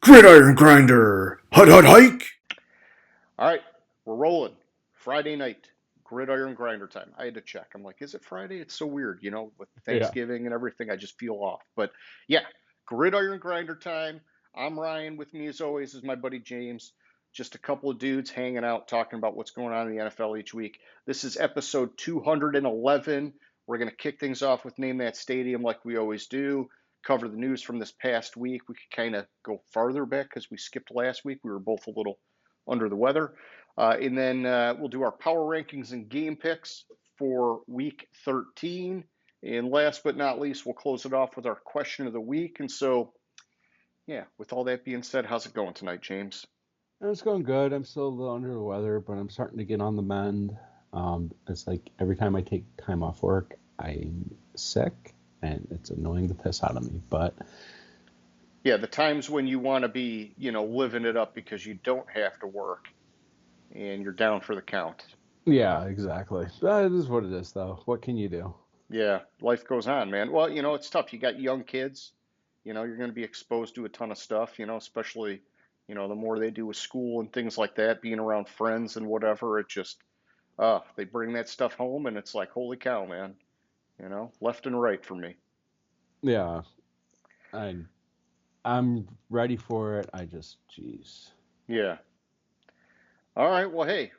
Gridiron Grinder! Hut hut hike! All right, we're rolling. Friday night, Gridiron Grinder time. I had to check. I'm like, is it Friday? It's so weird, with Yeah. Thanksgiving and everything. I just feel off. But yeah, Gridiron Grinder time. I'm Ryan. With me, as always, is my buddy James. Just a couple of dudes hanging out, talking about what's going on in the NFL each week. This is episode 211. We're going to kick things off with Name That Stadium like we always do. Cover the news from this past week. We could kind of go farther back because we skipped last week. We were both a little under the weather. And then we'll do our power rankings and game picks for week 13. And last but not least, we'll close it off with our question of the week. And so, yeah, with all that being said, how's it going tonight, James? It's going good. I'm still a little under the weather, but I'm starting to get on the mend. It's like every time I take time off work, I'm sick, and it's annoying the piss out of me. But Yeah, the times when you want to be, living it up because you don't have to work and you're down for the count. yeah, exactly. That is what it is, though. What can you do? Yeah, life goes on, man. Well, it's tough. You got young kids, you're going to be exposed to a ton of stuff, especially, the more they do with school and things like that, being around friends and whatever. It just, they bring that stuff home and it's like, holy cow, man, left and right for me. Yeah, I I'm ready for it. Jeez. Yeah. All right. Well, hey,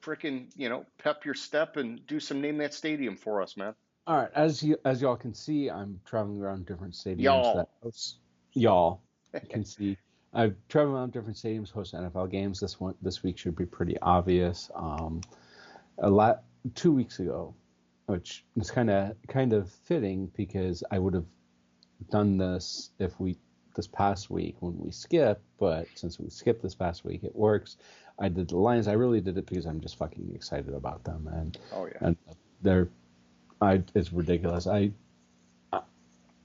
freaking, pep your step and do some name that stadium for us, man. All right, as y'all can see, I'm traveling around different stadiums that Y'all. host y'all can see. I've traveled around different stadiums host NFL games. This week should be pretty obvious. A lot 2 weeks ago, which is kind of fitting because I would have done this if we this past week when we skipped, but since we skipped this past week, it works. I did the Lions. I really did it because I'm just fucking excited about them, and Oh, yeah. and they're it's ridiculous.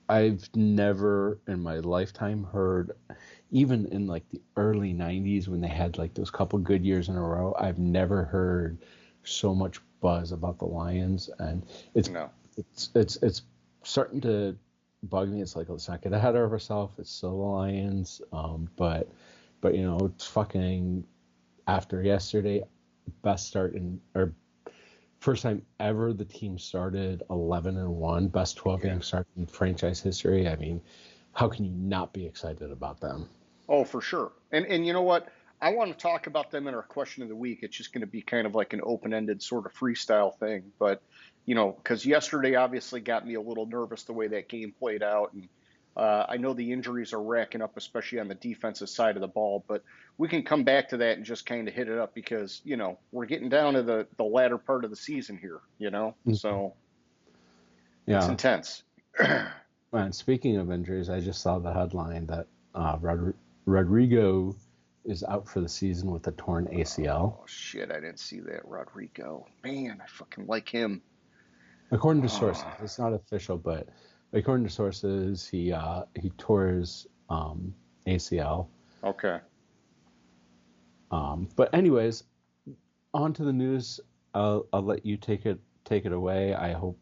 I've never in my lifetime heard, even in like the early '90s when they had like those couple good years in a row, I've never heard so much buzz about the Lions, and it's No. it's starting to bug me. It's like let's not get ahead of ourselves. It's still the Lions, but it's fucking after yesterday, best start in or first time ever the team started 11-1, best 12 Yeah. game start in franchise history. I mean, how can you not be excited about them? Oh, for sure. And you know what? I want to talk about them in our question of the week. It's just going to be kind of like an open-ended sort of freestyle thing, but because yesterday obviously got me a little nervous the way that game played out, and I know the injuries are racking up, especially on the defensive side of the ball. But we can come back to that and just kind of hit it up because we're getting down to the latter part of the season here. Mhm. So it's Yeah. intense. And speaking of injuries, I just saw the headline that Rodrigo is out for the season with a torn ACL. Oh shit, I didn't see that. Rodrigo. Man, I fucking like him. According to Oh, sources, it's not official, but according to sources, he tore his ACL. okay. But anyways, on to the news. I'll let you take it away. I hope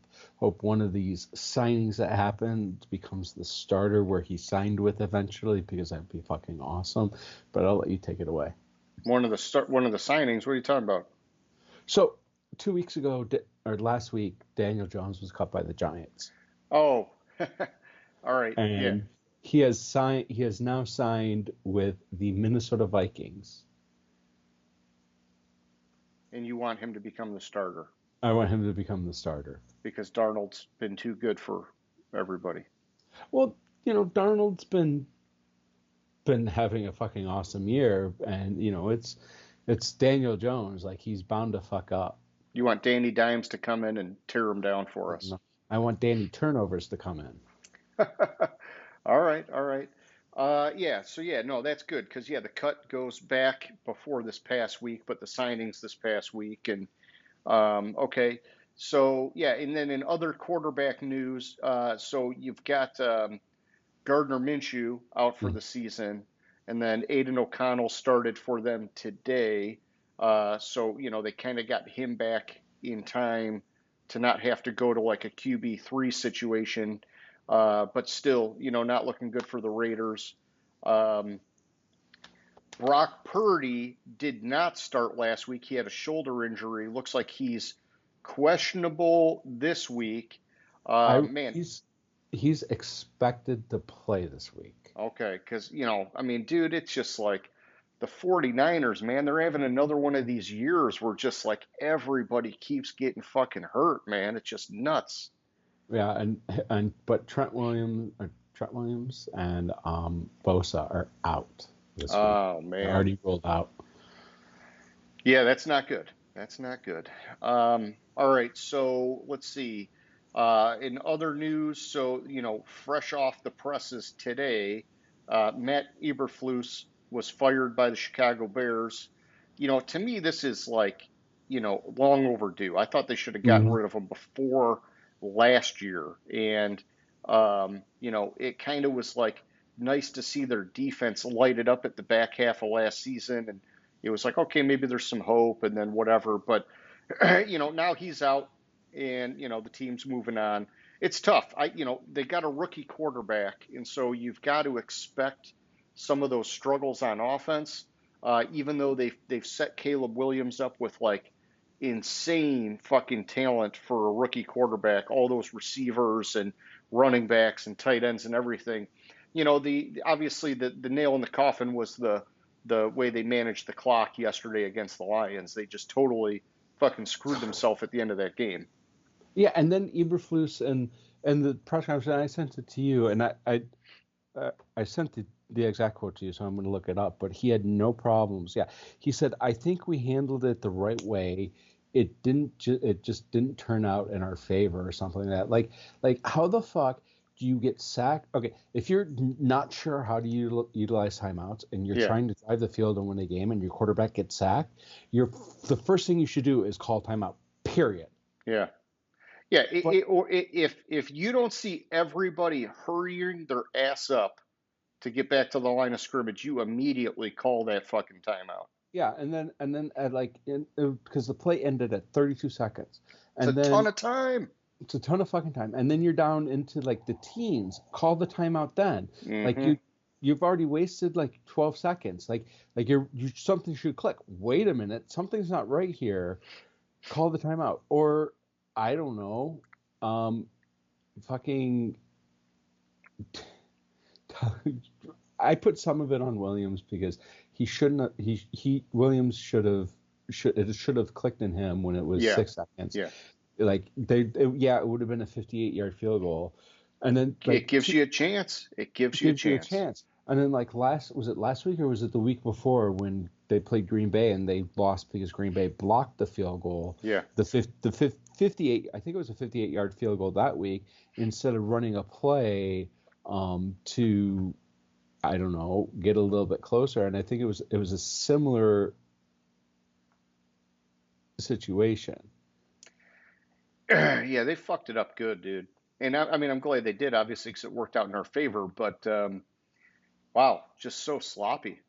one of these signings that happened becomes the starter where he signed with eventually because that'd be fucking awesome. But I'll let you take it away. One of the signings. What are you talking about? So 2 weeks ago or last week, Daniel Jones was cut by the Giants, Oh, all right. Yeah. and he has now signed with the Minnesota Vikings. And you want him to become the starter I want him to become the starter. because Darnold's been too good for everybody. Well, Darnold's been having a fucking awesome year, and it's Daniel Jones. Like he's bound to fuck up. You want Danny Dimes to come in and tear him down for us. I want Danny turnovers to come in. All right, all right. Yeah, so yeah, no, that's good because yeah, the cut goes back before this past week, but the signings this past week, and okay, so yeah, and then in other quarterback news, so you've got Gardner Minshew out for Mm. the season, and then Aiden O'Connell started for them today. So they kind of got him back in time to not have to go to like a QB3 situation. But still, not looking good for the Raiders. Um, Brock Purdy did not start last week. He had a shoulder injury. Looks like he's questionable this week. I Man, he's expected to play this week. okay, because, dude, it's just like the 49ers, man, they're having another one of these years where just like everybody keeps getting fucking hurt, man. It's just nuts. Yeah, but Trent Williams and Bosa are out this week. Oh, They're man. already rolled out. Yeah, that's not good. That's not good. All right, so let's see. In other news, so fresh off the presses today, Matt Eberflus was fired by the Chicago Bears. To me, this is like, long overdue. I thought they should have gotten Mhm. rid of him before last year, and it kind of was like nice to see their defense lighted up at the back half of last season, and it was like, okay, maybe there's some hope, and then whatever. But now he's out, and the team's moving on. It's tough. They got a rookie quarterback, and so you've got to expect some of those struggles on offense. Even though they've set Caleb Williams up with like insane fucking talent for a rookie quarterback, all those receivers and running backs and tight ends and everything. The obviously the nail in the coffin was the way they managed the clock yesterday against the Lions. They just totally fucking screwed themselves at the end of that game. Yeah, and then Eberflus and the press conference, and I sent it to you, and I sent the exact quote to you, so I'm going to look it up. But he had no problems. Yeah, he said, "I think we handled it the right way. It just didn't turn out in our favor or something like that. Like how the fuck do you get sacked? Okay, if you're not sure how to utilize timeouts and you're Yeah, trying to drive the field and win a game and your quarterback gets sacked, the first thing you should do is call timeout. Period. yeah. Yeah, But if you don't see everybody hurrying their ass up to get back to the line of scrimmage, you immediately call that fucking timeout. yeah, and then at because the play ended at 32 seconds, It's a and ton then of time. it's a ton of fucking time, and then you're down into like the teens. Call the timeout then. Like Hmm. you've already wasted like 12 seconds. Like you something should click. Wait a minute, something's not right here. Call the timeout, or I don't know, um, fucking. I put some of it on Williams because he shouldn't have, he Williams should have clicked in him when it was Yeah, 6 seconds. yeah. Like yeah, it would have been a 58-yard field goal, and then It like gives you a chance. It gives you a gives you a chance. chance. And then like was it last week or was it the week before when they played Green Bay and they lost because Green Bay blocked the field goal, Yeah, 58, I think it was a 58-yard field goal that week instead of running a play to I don't know, get a little bit closer. And I think it was a similar situation. yeah. They fucked it up good, dude. And I mean, I'm glad they did, obviously, because it worked out in our favor. But wow, just so sloppy.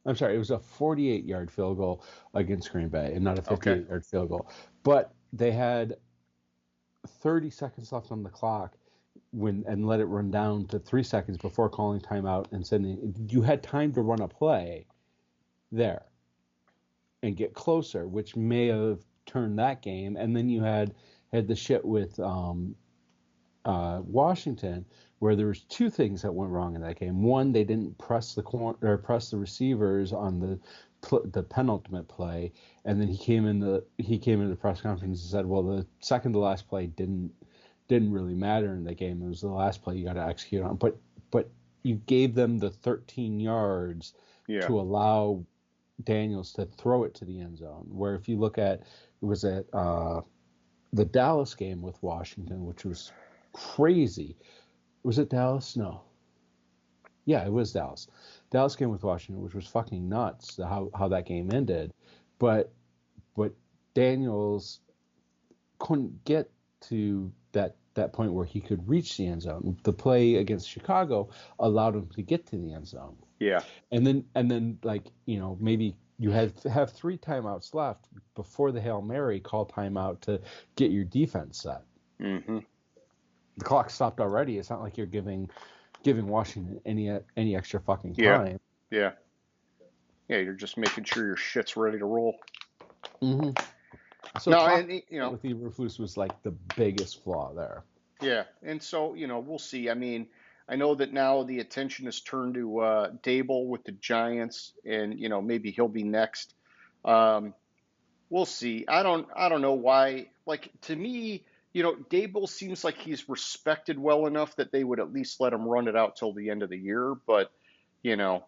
I'm sorry, it was a 48-yard field goal against Green Bay and not a Okay. 58-yard field goal. But they had 30 seconds left on the clock and let it run down to 3 seconds before calling timeout and sending you had time to run a play there and get closer, which may have turned that game. And then you had the shit with Washington, where there was two things that went wrong in that game. One, they didn't press press the receivers on the penultimate play, and then he came in the press conference and said, "Well, the second to last play didn't really matter in the game. It was the last play you got to execute on." But you gave them the 13 yards Yeah. to allow Daniels to throw it to the end zone. Where if you look at the Dallas game with Washington, which was crazy. Was it Dallas? No. Yeah, it was Dallas. Dallas game with Washington, which was fucking nuts. How that game ended, but Daniels couldn't get to that point where he could reach the end zone. The play against Chicago allowed him to get to the end zone. Yeah. And then like maybe you have 3 timeouts left before the Hail Mary. Call timeout to get your defense set. Hmm. the clock stopped already. It's not like you're giving Washington any extra fucking Yeah, time. yeah, yeah. You're just making sure your shit's ready to roll. Mm-hmm. So No, talk and you know, with Eberflus was like the biggest flaw there. yeah, and so we'll see. I mean, I know that now the attention is turned to Dable with the Giants, and maybe he'll be next. Um, we'll see. I don't know why. Like to me, Dable seems like he's respected well enough that they would at least let him run it out till the end of the year. But you know,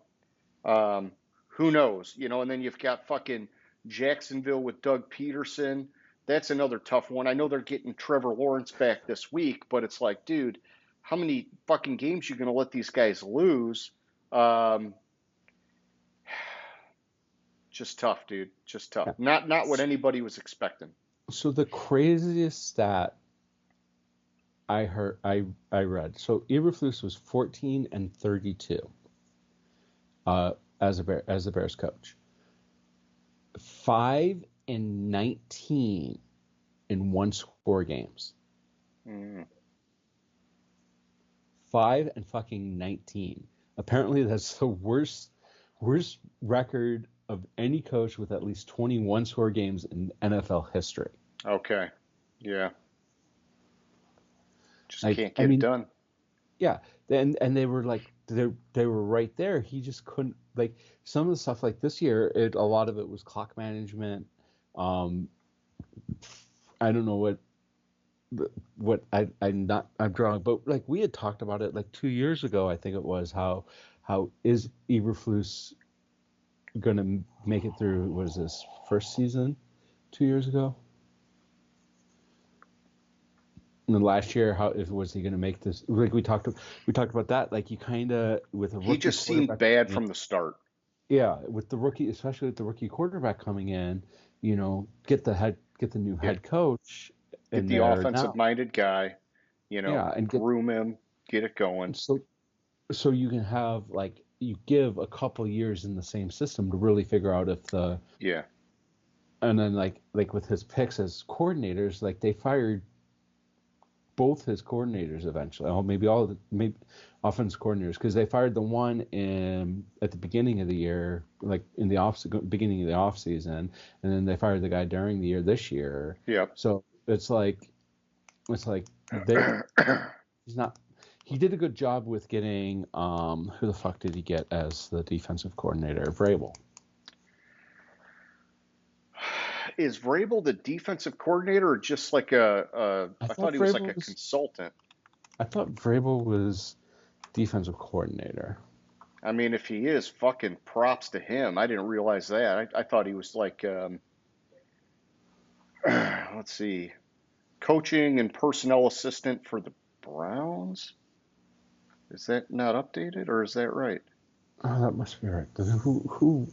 um, who knows? And then you've got fucking Jacksonville with Doug Peterson. That's another tough one. I know they're getting Trevor Lawrence back this week, but it's like, dude, how many fucking games you gonna let these guys lose? Um, just tough, dude. Just tough. Yeah. Not what anybody was expecting. So the craziest stat I read. So Eberflus was 14-32 as a Bears coach. 5-19 in one score games. Mm. 5-19. Apparently, that's the worst record of any coach with at least 21 score games in NFL history. Okay. Yeah. Just Like, can't I get it mean, done. yeah, and they were like they were right there. He just couldn't, like, some of the stuff like this year. A lot of it was clock management. Um, I don't know I'm drawing, but like we had talked about it like 2 years ago. I think it was how is Eberflus gonna make it through? What is this first season? 2 years ago. And then last year, how if was he going to make this? Like we talked about that. Like you kind of with a He rookie just seemed quarterback. bad from the start. Yeah, with the rookie, especially with the rookie quarterback coming in, get the new Yeah. head coach Get in the there offensive now. minded guy, Yeah, and groom him, get it going. so you can have like you give a couple years in the same system to really figure out if the Yeah. and then like with his picks as coordinators, like they fired both his coordinators eventually. Oh, maybe all of maybe offense coordinators because they fired the one in at the beginning of the year, like in the beginning of the off season, and then they fired the guy during the year this year. Yep. So it's like they he's not. He did a good job with getting who the fuck did he get as the defensive coordinator? Vrabel. Is Vrabel the defensive coordinator or just like I I thought thought he was like Vrabel a was. consultant. I thought Vrabel was defensive coordinator. I mean, if he is, fucking props to him. I didn't realize that. I thought he was like, let's see, coaching and personnel assistant for the Browns. Is that not updated or is that right? Oh, that must be right. Who?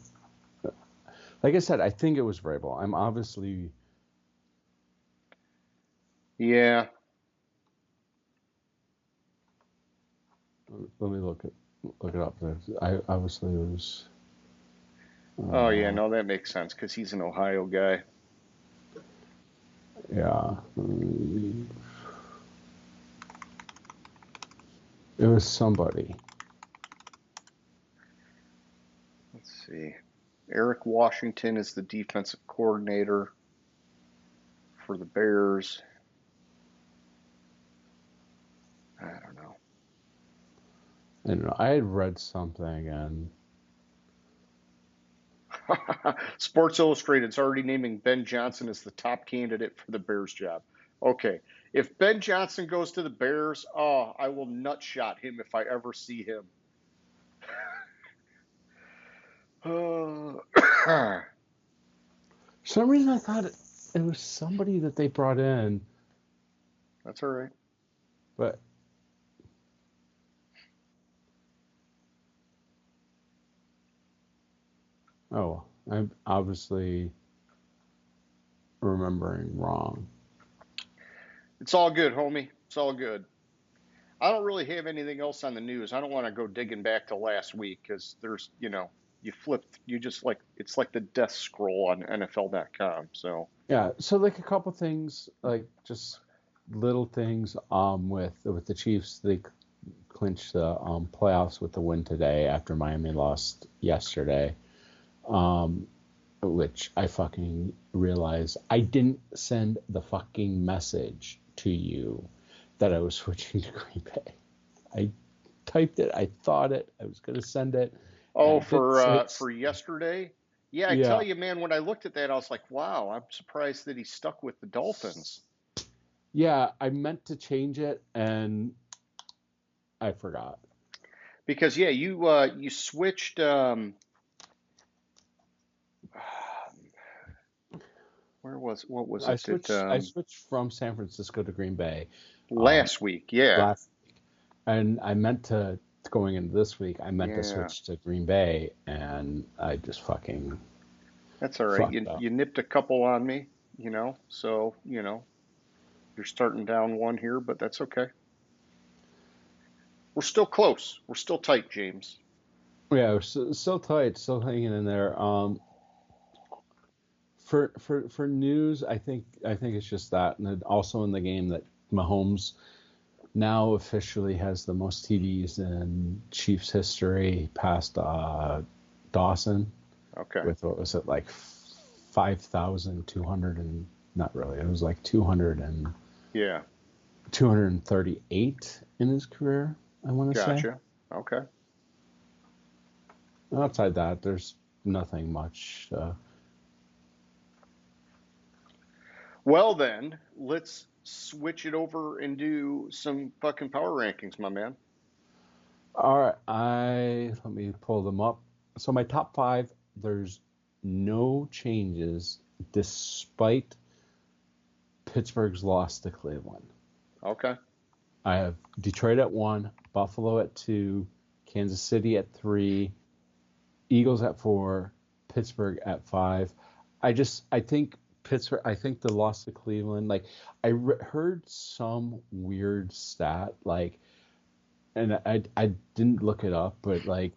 Like I said, I think it was Vrabel. I'm obviously. Yeah. Let me look it up. I obviously it was. Oh, yeah, Uh, no, that makes sense because he's an Ohio guy. yeah, it was somebody. Let's see. Eric Washington is the defensive coordinator for the Bears. I don't know. I don't know. I had read something and Sports Illustrated's already naming Ben Johnson as the top candidate for the Bears job. Okay. If Ben Johnson goes to the Bears, oh, I will nutshot him if I ever see him. for some reason I thought it was somebody that they brought in, That's all right. but oh, I'm obviously remembering wrong. It's all good, homie. It's all good. I don't really have anything else on the news. I don't want to go digging back to last week because there's, you flipped, you just like, it's like the death scroll on NFL.com. So, Yeah, so like a couple things, like just little things with the Chiefs. They clinched the playoffs with the win today after Miami lost yesterday. Which I fucking realized I didn't send the fucking message to you that I was switching to Green Bay. I typed it. I thought it. I was gonna send it. Oh, I didn't say it. for yesterday? Yeah, I tell Yeah, you, man, when I looked at that, I was like, wow, I'm surprised that he stuck with the Dolphins. yeah. I meant to change it and I forgot. Because yeah, you switched what was I it that switched. I switched from San Francisco to Green Bay um, last week? Yeah. last, and I meant to going into this week. I meant to Yeah. switch to Green Bay, and I just fucking That's all right. fucked You up. you nipped a couple on me, so, you're starting down one here, but that's okay. We're still close. We're still tight, James. Yeah, we're still tight, still hanging in there. For news, I think it's just that, and then also in the game that Mahomes now officially has the most TDs in Chiefs history, past Dawson Okay. with what was it like 5,200 and not really, it was like 200 and Yeah. 238 in his career, I want to say. Gotcha. Okay. Outside that, there's nothing much. Well then, let's switch it over and do some fucking power rankings, my man. All right, let me pull them up. So my top five, there's no changes despite Pittsburgh's loss to Cleveland. Okay. I have Detroit at one, Buffalo at two, Kansas City at three, Eagles at four, Pittsburgh at five. I think Pittsburgh. I think the loss to Cleveland. Like heard some weird stat, like, and I didn't look it up, but like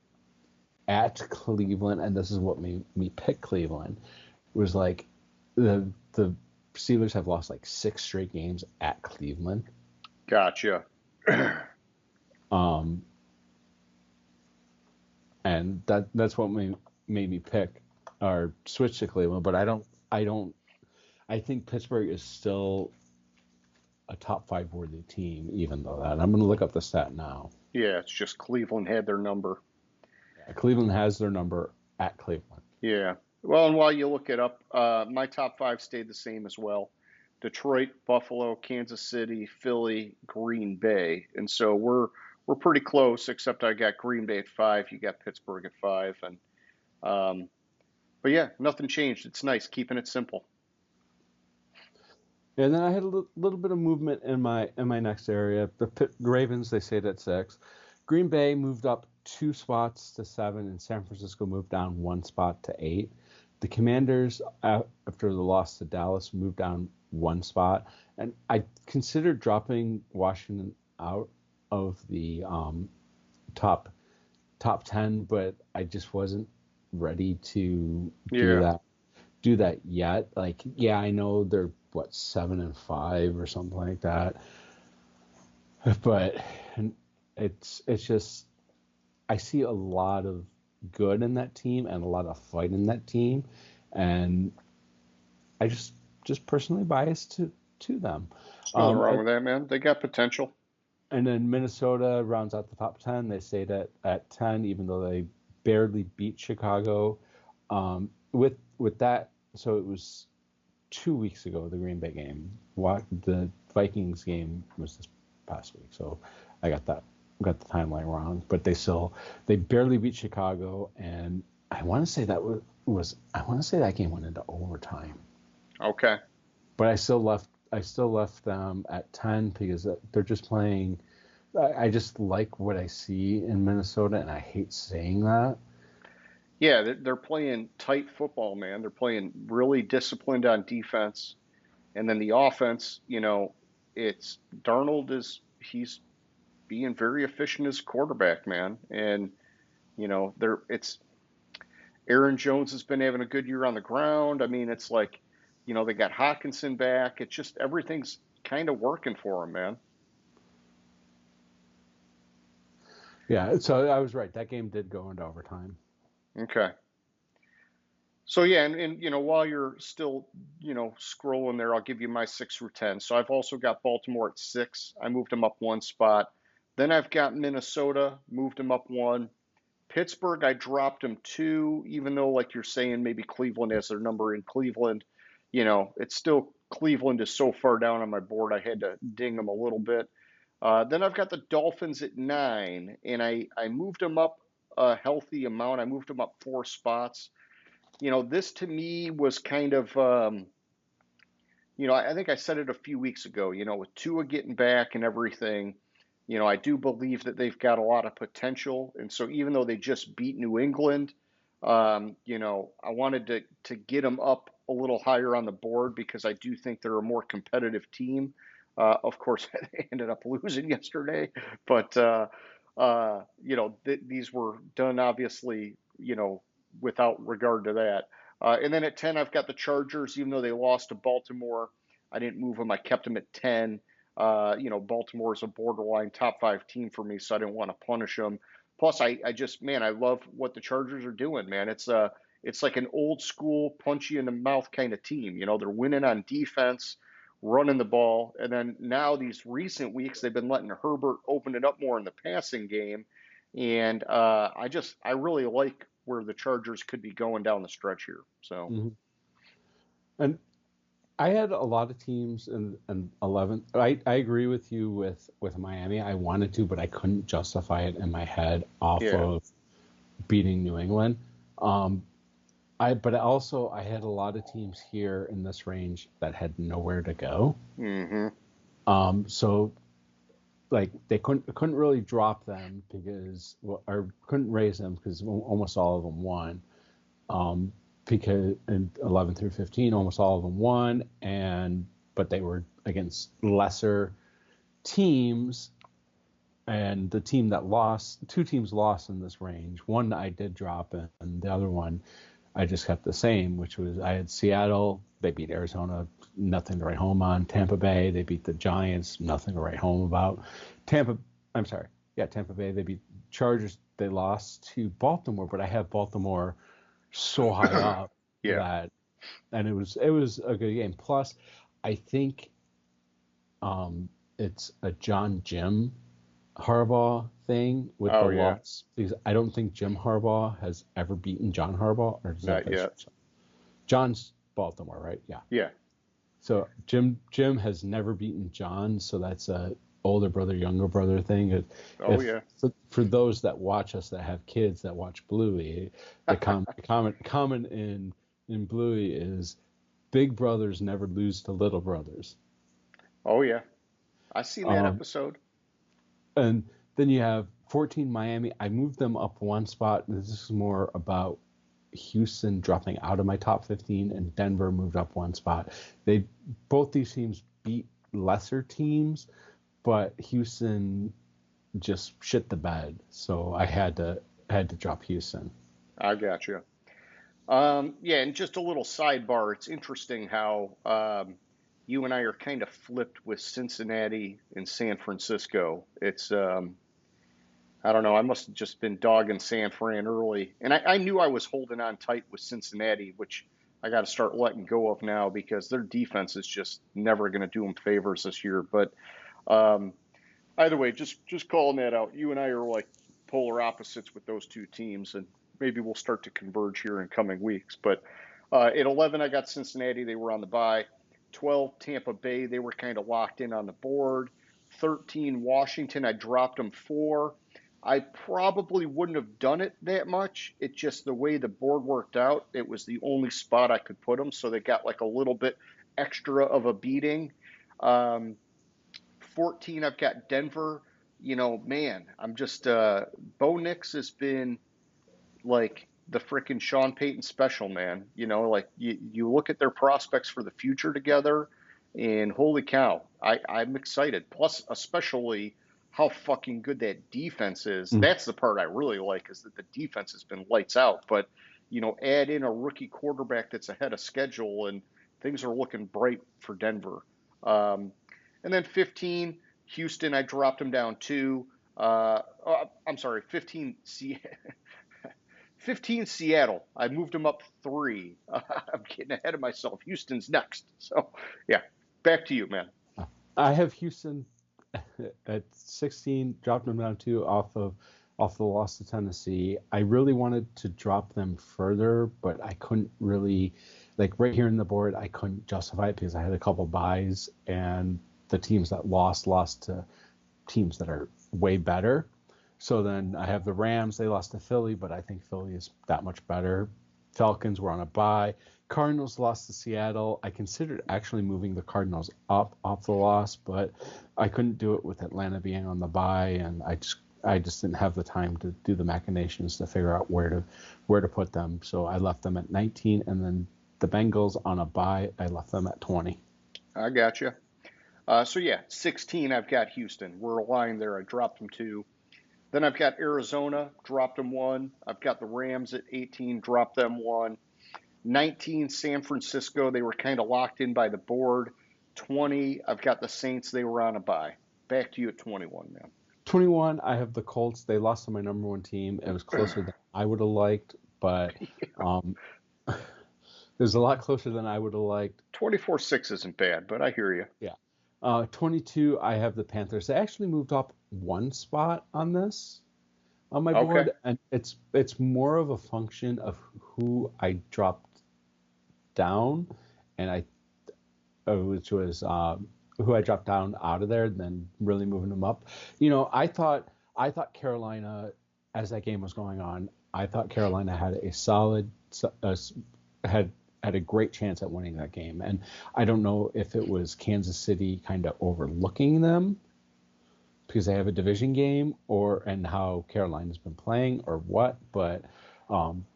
at Cleveland, and this is what made me pick Cleveland, was like the Steelers have lost like six straight games at Cleveland. Gotcha. Um, and that's what made me pick or switch to Cleveland. But I think Pittsburgh is still a top five worthy team, even though that. I'm going to look up the stat now. Yeah, it's just Cleveland had their number. Yeah, Cleveland has their number at Cleveland. Yeah. Well, and while you look it up, my top five stayed the same as well. Detroit, Buffalo, Kansas City, Philly, Green Bay, and so we're pretty close. Except I got Green Bay at five, you got Pittsburgh at five, and um, but yeah, nothing changed. It's nice keeping it simple. And then I had a little bit of movement in my next area. The Ravens, they stayed at six. Green Bay moved up two spots to seven, and San Francisco moved down one spot to eight. The Commanders, after the loss to Dallas, moved down one spot, and I considered dropping Washington out of the top top 10, but I just wasn't ready to do Yeah. that do that yet. Like, yeah, I know they're what 7-5 or something like that, but it's just I see a lot of good in that team and a lot of fight in that team, and I just personally biased to them. Nothing wrong And, with that, man. They got potential. and then Minnesota rounds out the top 10. They stayed at 10, even though they barely beat Chicago. With that, so it was 2 weeks ago, the Green Bay game. The Vikings game was this past week, so I got the timeline wrong. But they barely beat Chicago, and I want to say I want to say that game went into overtime. Okay. But I still left them at 10 because they're just playing. I just like what I see in Minnesota, and I hate saying that. Yeah, they're playing tight football, man. They're playing really disciplined on defense, and then the offense. It's Darnold is he's being very efficient as a quarterback, man. And there it's Aaron Jones has been having a good year on the ground. I mean, it's like, they got Hawkinson back. It's just everything's kind of working for them, man. Yeah, so I was right. That game did go into overtime. Okay. So yeah, and while you're still scrolling there, I'll give you my 6 through 10. So I've also got Baltimore at 6. I moved them up one spot. Then I've got Minnesota, moved them up one. Pittsburgh, I dropped them 2, even though, like you're saying, maybe Cleveland has their number in Cleveland. It's still Cleveland is so far down on my board, I had to ding them a little bit. Then I've got the Dolphins at 9, and I moved them up a healthy amount. I moved them up 4 spots. This to me was kind of, I think I said it a few weeks ago, with Tua getting back and everything, I do believe that they've got a lot of potential. And so even though they just beat New England, I wanted to get them up a little higher on the board because I do think they're a more competitive team. Of course, they ended up losing yesterday, but, these were done obviously, without regard to that. And then at 10, I've got the Chargers, even though they lost to Baltimore. I didn't move them. I kept them at 10. Baltimore is a borderline top 5 team for me, so I didn't want to punish them. Plus, I just, man, I love what the Chargers are doing, man. It's like an old school, punchy in the mouth kind of team. They're winning on defense, running the ball, and then now these recent weeks they've been letting Herbert open it up more in the passing game, and I really like where the Chargers could be going down the stretch here. So, Mm-hmm. And I had a lot of teams in 11th. I agree with you with Miami. I wanted to, but I couldn't justify it in my head off yeah. of beating New England. But also I had a lot of teams here in this range that had nowhere to go. Mm-hmm. So like they couldn't really drop them or couldn't raise them because almost all of them won. Because in 11 through 15, almost all of them won, but they were against lesser teams, and the team that lost, 2 teams lost in this range. One I did drop, and the other one I just kept the same, which was I had Seattle. They beat Arizona, nothing to write home on. Tampa Bay, they beat the Giants, nothing to write home about. Tampa Bay, they beat Chargers. They lost to Baltimore, but I have Baltimore so high up Yeah. and it was a good game. Plus, I think it's a Jim Harbaugh thing with the Oh yeah. loss because I don't think Jim Harbaugh has ever beaten John Harbaugh, or is that Not yet. John's Baltimore, right? Yeah. Yeah. So Jim has never beaten John, so that's a older brother, younger brother thing. Oh yeah. For those that watch us that have kids that watch Bluey, the common in Bluey is big brothers never lose to little brothers. Oh yeah. I seen that episode. And then you have 14 Miami. I moved them up one spot. This is more about Houston dropping out of my top 15, and Denver moved up one spot. Both these teams beat lesser teams, but Houston just shit the bed, so I had to drop Houston. I got you. Yeah, and just a little sidebar. It's interesting how you and I are kind of flipped with Cincinnati and San Francisco. It's I don't know. I must have just been dogging San Fran early, and I knew I was holding on tight with Cincinnati, which I got to start letting go of now because their defense is just never going to do them favors this year. But um, either way, just calling that out. You and I are like polar opposites with those 2 teams, and maybe we'll start to converge here in coming weeks. But at 11, I got Cincinnati. They were on the bye. 12, Tampa Bay. They were kind of locked in on the board. 13, Washington. I dropped them 4. I probably wouldn't have done it that much. It's just the way the board worked out. It was the only spot I could put them, so they got like a little bit extra of a beating. 14, I've got Denver. Man, I'm just Bo Nix has been like the freaking Sean Payton special, man. Like you look at their prospects for the future together, and holy cow, I'm excited. Plus, especially how fucking good that defense is. Mm. That's the part I really like, is that the defense has been lights out. But add in a rookie quarterback that's ahead of schedule, and things are looking bright for Denver. And then 15, Houston, I dropped them down 2. I'm sorry, 15, 15 Seattle. I moved them up 3. I'm getting ahead of myself. Houston's next. So, yeah, back to you, man. I have Houston at 16, dropped them down 2 off the loss to Tennessee. I really wanted to drop them further, but I couldn't really, like right here in the board, I couldn't justify it because I had a couple buys, and the teams that lost to teams that are way better. So then I have the Rams. They lost to Philly, but I think Philly is that much better. Falcons were on a bye. Cardinals lost to Seattle. I considered actually moving the Cardinals up off the loss, but I couldn't do it with Atlanta being on the bye, and I just didn't have the time to do the machinations to figure out where to put them. So I left them at 19, and then the Bengals on a bye, I left them at 20. I got you. So yeah, 16, I've got Houston. We're aligned there. I dropped them 2. Then I've got Arizona, dropped them 1. I've got the Rams at 18, dropped them 1. 19, San Francisco, they were kind of locked in by the board. 20, I've got the Saints, they were on a bye. Back to you at 21, man. 21, I have the Colts. They lost to my number one team. It was closer than I would have liked, but it was a lot closer than I would have liked. 24-6 isn't bad, but I hear you. Yeah. 22, I have the Panthers. They actually moved up 1 spot on my board, and it's more of a function of who I dropped down, and which was who I dropped down out of there, than really moving them up. I thought Carolina, as that game was going on, I thought Carolina had a solid had a great chance at winning that game, and I don't know if it was Kansas City kind of overlooking them because they have a division game, and how Carolina's been playing, or what, but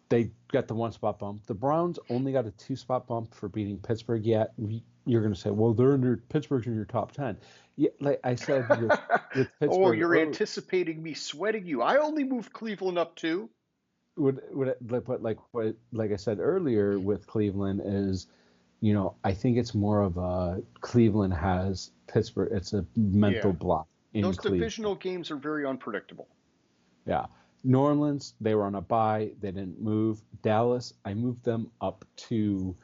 they got the 1 spot bump. The Browns only got a 2 spot bump for beating Pittsburgh. Yet you're going to say, well, Pittsburgh's in your top 10. Yeah, like I said, with Pittsburgh. Oh, you're anticipating me sweating you. I only moved Cleveland up 2. Like I said earlier with Cleveland is, I think it's more of a Cleveland has Pittsburgh. It's a mental block. Those divisional games are very unpredictable. Yeah. New Orleans, they were on a bye. They didn't move. Dallas, I moved them up 2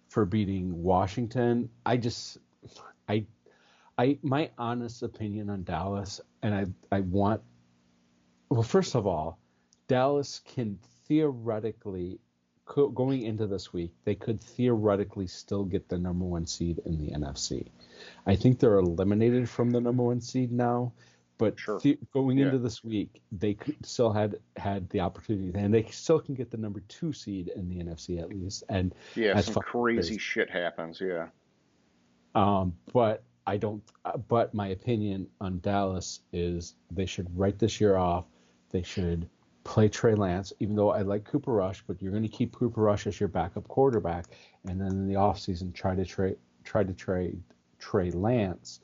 for beating Washington. My honest opinion on Dallas, and first of all, Dallas can theoretically, going into this week, they could theoretically still get the number 1 seed in the NFC. I think they're eliminated from the number 1 seed now, but going into this week, they could still had the opportunity, and they still can get the number 2 seed in the NFC at least. And some crazy shit happens. Yeah. But I don't. But my opinion on Dallas is they should write this year off. They should play Trey Lance, even though I like Cooper Rush, but you're going to keep Cooper Rush as your backup quarterback, and then in the offseason try to trade Trey Lance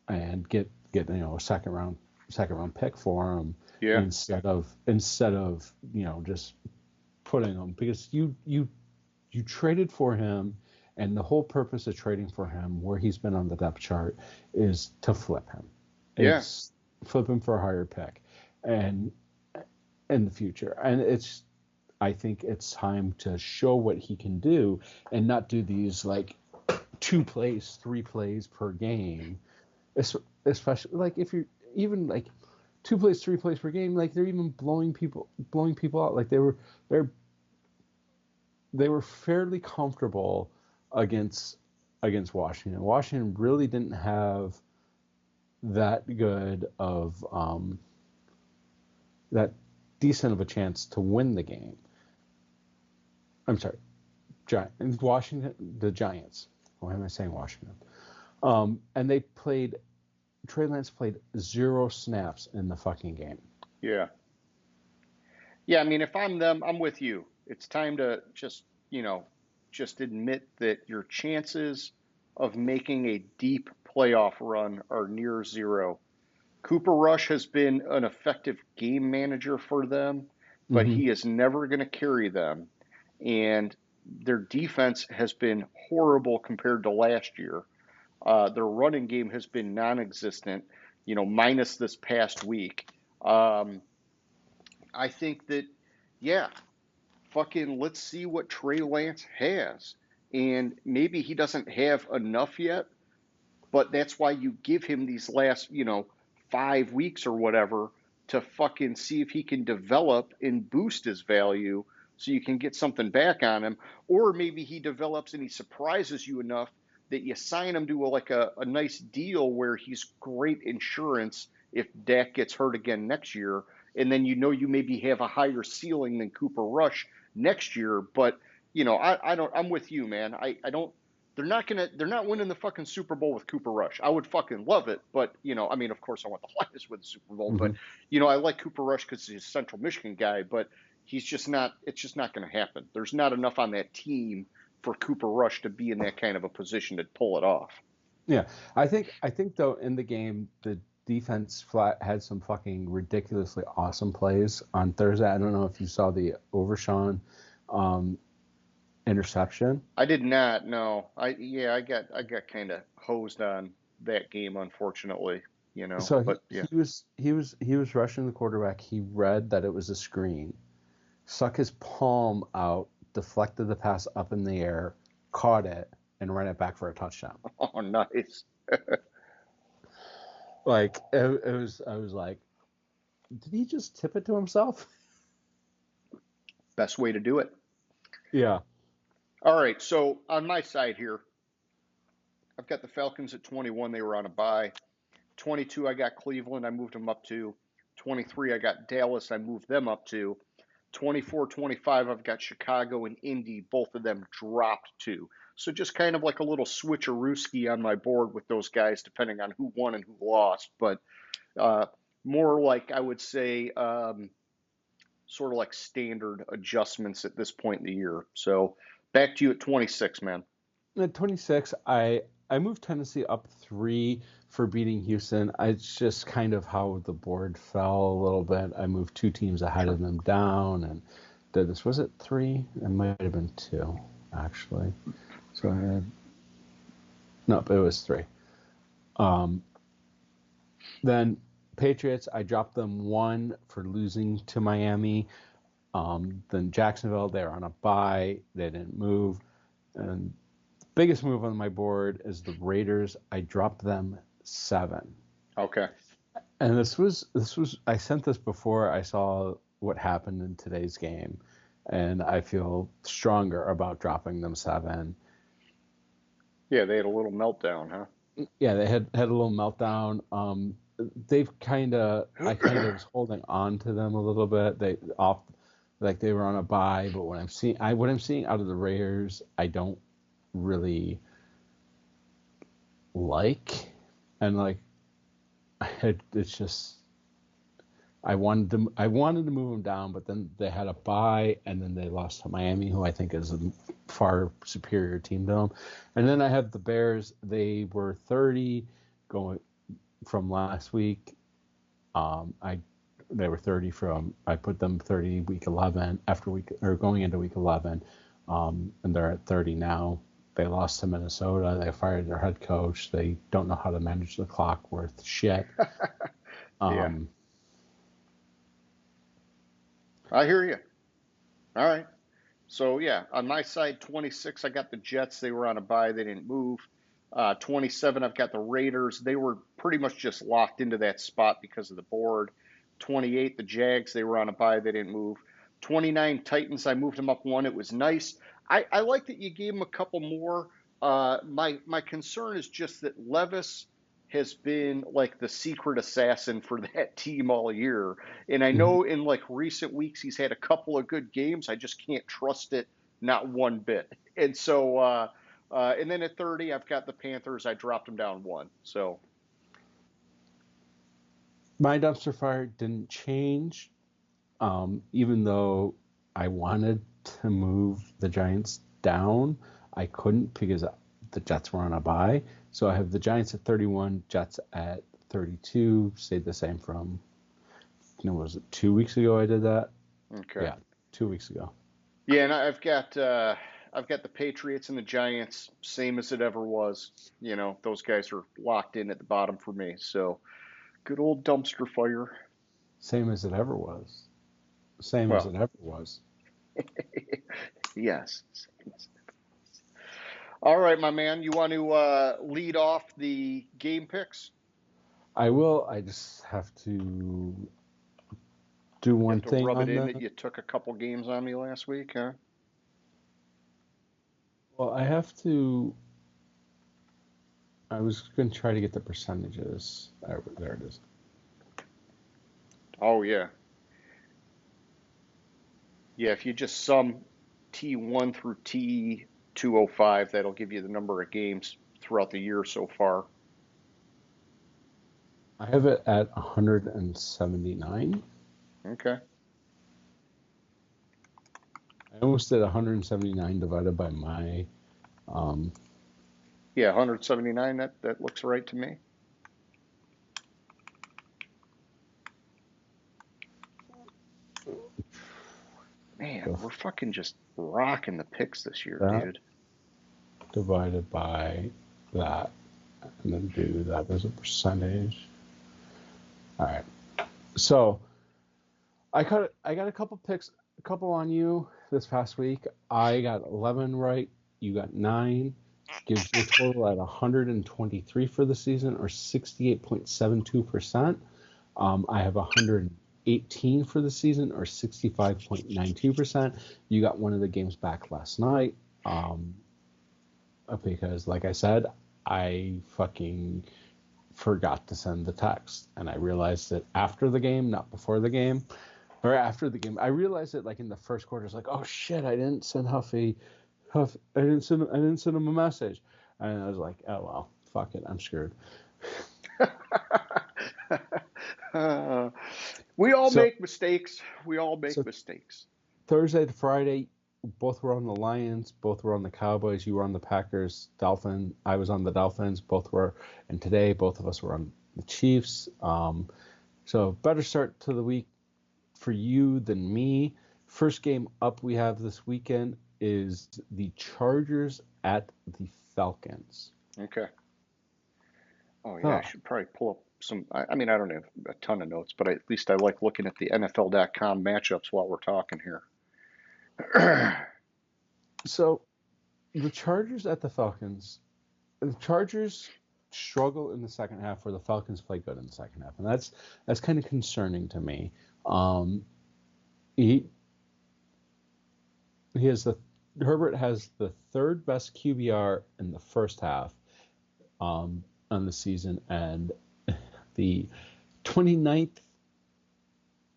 and get a second round pick for him instead of just putting him, because you traded for him, and the whole purpose of trading for him, where he's been on the depth chart, is to flip him. It's flip him for a higher pick, and in the future. And I think it's time to show what he can do and not do these like 2 plays, 3 plays per game. Especially like if you're even like 2 plays, 3 plays per game, like they're even blowing people out. Like they were fairly comfortable against Washington. Washington really didn't have that good of that decent of a chance to win the game. I'm sorry, the Giants. Why am I saying Washington? And Trey Lance played 0 snaps in the fucking game. Yeah. I mean, if I'm them, I'm with you. It's time to just admit that your chances of making a deep playoff run are near 0. Cooper Rush has been an effective game manager for them, but he is never going to carry them. And their defense has been horrible compared to last year. Their running game has been non-existent, minus this past week. Um, I think that, yeah, fucking let's see what Trey Lance has. And maybe he doesn't have enough yet, but that's why you give him these last, 5 weeks or whatever to fucking see if he can develop and boost his value so you can get something back on him. Or maybe he develops and he surprises you enough that you sign him to a nice deal where he's great insurance if Dak gets hurt again next year. And then you maybe have a higher ceiling than Cooper Rush next year. But, I'm with you, man. I don't they're not winning the fucking Super Bowl with Cooper Rush. I would fucking love it, but of course I want the Lions to win the Super Bowl, Mm-hmm. but I like Cooper Rush because he's a Central Michigan guy, but it's just not going to happen. There's not enough on that team for Cooper Rush to be in that kind of a position to pull it off. Yeah, I think though in the game the defense flat had some fucking ridiculously awesome plays on Thursday. I don't know if you saw the Overshawn interception. I did not know. I got kind of hosed on that game, unfortunately. So he, But yeah. he was rushing the quarterback. He read that it was a screen, stuck his palm out, deflected the pass up in the air, caught it, and ran it back for a touchdown. Oh, nice. Like it was, I was like, did he just tip it to himself? Best way to do it. Yeah. All right, so on my side here, I've got the Falcons at 21. They were on a bye. 22, I got Cleveland. I moved them up to. 23, I got Dallas. I moved them up to. 24, 25, I've got Chicago and Indy. Both of them dropped to. So just kind of like a little switcherooski on my board with those guys, depending on who won and who lost. But more like I would say, sort of like standard adjustments at this point in the year. So back to you at 26, man. At 26, I moved Tennessee up 3 for beating Houston. It's just kind of how the board fell a little bit. I moved 2 teams ahead of them down and did this. Was it 3? It might have been 2, actually. So I had, no, but it was 3. Then Patriots, I dropped them 1 for losing to Miami. Then Jacksonville, they're on a bye. They didn't move. And biggest move on my board is the Raiders. I dropped them 7. Okay. And this was I sent this before I saw what happened in today's game, and I feel stronger about dropping them 7. Yeah, they had a little meltdown, huh? Yeah, they had a little meltdown. I kind of was holding on to them a little bit. They were on a bye, but what I'm seeing out of the Raiders, I don't really like, and like it's just I wanted to move them down, but then they had a bye, and then they lost to Miami, who I think is a far superior team to them. And then I have the Bears. They were 30 going from last week. They were 30 from, I put them 30 week 11 going into week 11, and they're at 30 now. They lost to Minnesota. They fired their head coach. They don't know how to manage the clock worth shit. Yeah. I hear you. All right. So, yeah, on my side, 26, I got the Jets. They were on a bye. They didn't move. 27, I've got the Raiders. They were pretty much just locked into that spot because of the board. 28, the Jags. They were on a bye. They didn't move. 29, Titans. I moved them up 1. It was nice. I like that you gave them a couple more. My concern is just that Levis has been like the secret assassin for that team all year. And I know in like recent weeks he's had a couple of good games. I just can't trust it, not one bit. And so, and then at 30, I've got the Panthers. I dropped them down 1. So My dumpster fire didn't change, even though I wanted to move the Giants down. I couldn't because the Jets were on a bye. So I have the Giants at 31, Jets at 32. Stayed the same from, was it 2 weeks ago I did that? okay. Yeah, 2 weeks ago. Yeah, and I've got I've got the Patriots and the Giants, same as it ever was. Those guys are locked in at the bottom for me. So good old dumpster fire. Same as it ever was. Same as Well, it ever was. yes. All right, my man. You want to lead off the game picks? I will. I just have to do You one have to thing rub it on in the. that you took a couple games on me last week, huh? Well, I have to. I was going to try to get the percentages. There it is. Oh, yeah. Yeah, if you just sum T1 through T205, that'll give you the number of games throughout the year so far. I have it at 179. Okay. I almost did 179 divided by my. Yeah, 179. That looks right to me. Man, we're fucking just rocking the picks this year, That dude. divided by that, and then do that as a percentage. All right. So I got a couple picks, a couple on you this past week. I got 11 right. You got 9. Gives you a total at 123 for the season, or 68.72%. I have 118 for the season, or 65.92%. You got one of the games back last night, because, like I said, I fucking forgot to send the text, and I realized it after the game, not before the game, or after the game. I realized it like in the first quarter. It's like, oh shit, I didn't send Huff. I didn't send him a message, and I was like, oh well, fuck it, I'm screwed. We all So make mistakes. We all make mistakes. Thursday to Friday, both were on the Lions, both were on the Cowboys. You were on the Packers, Dolphins. I was on the Dolphins. Both were, and today both of us were on the Chiefs. So better start to the week for you than me. First game up we have this weekend is the Chargers at the Falcons. Okay. Oh yeah, I should probably pull up some. I mean, I don't have a ton of notes, but at least I like looking at the NFL.com matchups while we're talking here. So the Chargers at the Falcons. The Chargers struggle in the second half, where the Falcons play good in the second half, and that's kind of concerning to me. Herbert has the third best QBR in the first half on the season, and the 29th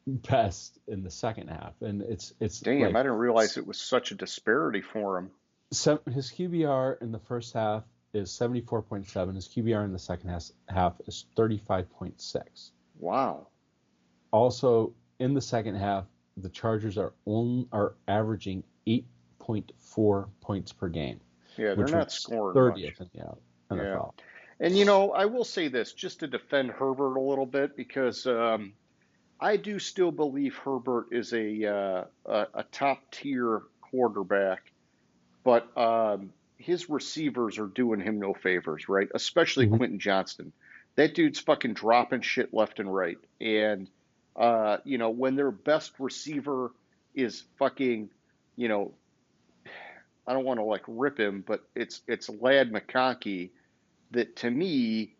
best in the second half, and it's Damn, like, I didn't realize it was such a disparity for him. his QBR in the first half is 74.7. His QBR in the second half is 35.6. Wow. Also, in the second half, the Chargers are averaging 8.4 points per game. Yeah, they're not scoring 30th much. in the NFL. Yeah. And I will say this just to defend Herbert a little bit, because I do still believe Herbert is a top tier quarterback, but his receivers are doing him no favors, right? Especially Mm-hmm. Quentin Johnston. That dude's fucking dropping shit left and right. And when their best receiver is fucking, I don't want to like rip him, but it's Ladd McConkey, that to me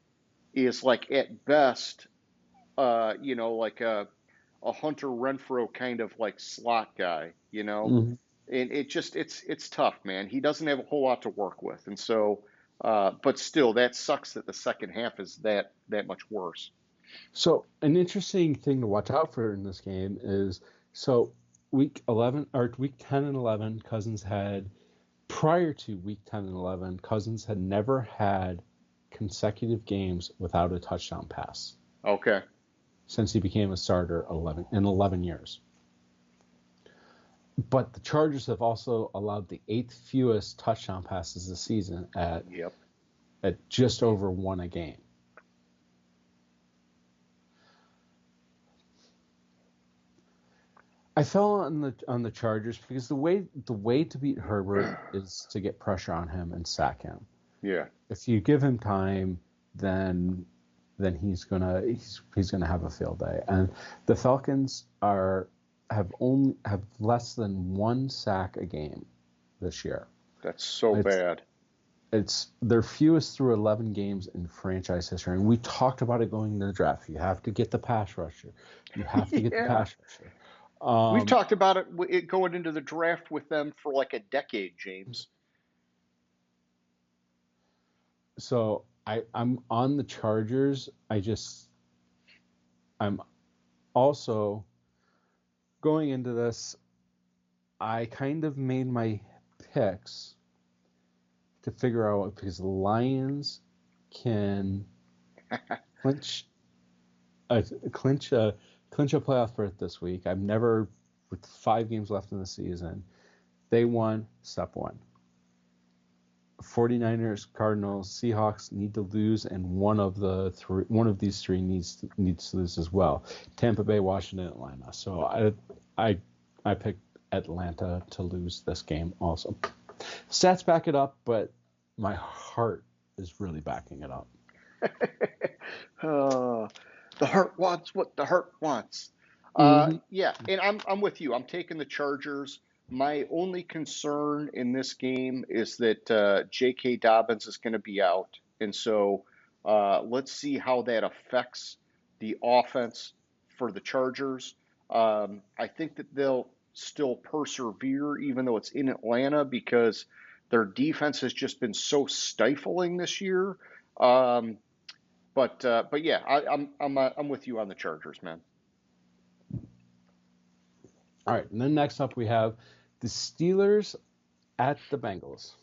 is like at best, like a Hunter Renfrow kind of like slot guy, Mm-hmm. and it's tough, man. He doesn't have a whole lot to work with, and so, but still, that sucks that the second half is that much worse. So an interesting thing to watch out for in this game is, so week 11 or week 10 and 11, prior to week 10 and 11, Cousins had never had consecutive games without a touchdown pass. Okay. Since he became a starter 11 years. But the Chargers have also allowed the 8th fewest touchdown passes this season at just over 1 a game. I fell on the Chargers because the way to beat Herbert is to get pressure on him and sack him. Yeah. If you give him time, then he's gonna have a field day. And the Falcons have less than one sack a game this year. That's so It's bad. it's their fewest through 11 games in franchise history. And we talked about it going into the draft. You have to get the pass rusher. You have to get the Yeah. pass rusher. We've talked about it going into the draft with them for like a decade, James. So I'm on the Chargers. I'm also going into this. I kind of made my picks to figure out because the Lions can clinch a clinch a playoff berth this week. I've never, with 5 games left in the season, they won step one. 49ers, Cardinals, Seahawks need to lose, and one of these three needs to lose as well. Tampa Bay, Washington, Atlanta. So I picked Atlanta to lose this game also. Stats back it up, but my heart is really backing it up. The heart wants what the heart wants. Mm-hmm. Yeah, and I'm with you. I'm taking the Chargers. My only concern in this game is that J.K. Dobbins is going to be out, and so let's see how that affects the offense for the Chargers. I think that they'll still persevere, even though it's in Atlanta, because their defense has just been so stifling this year. Um, but yeah, I'm with you on the Chargers, man. All right, and then next up we have the Steelers at the Bengals.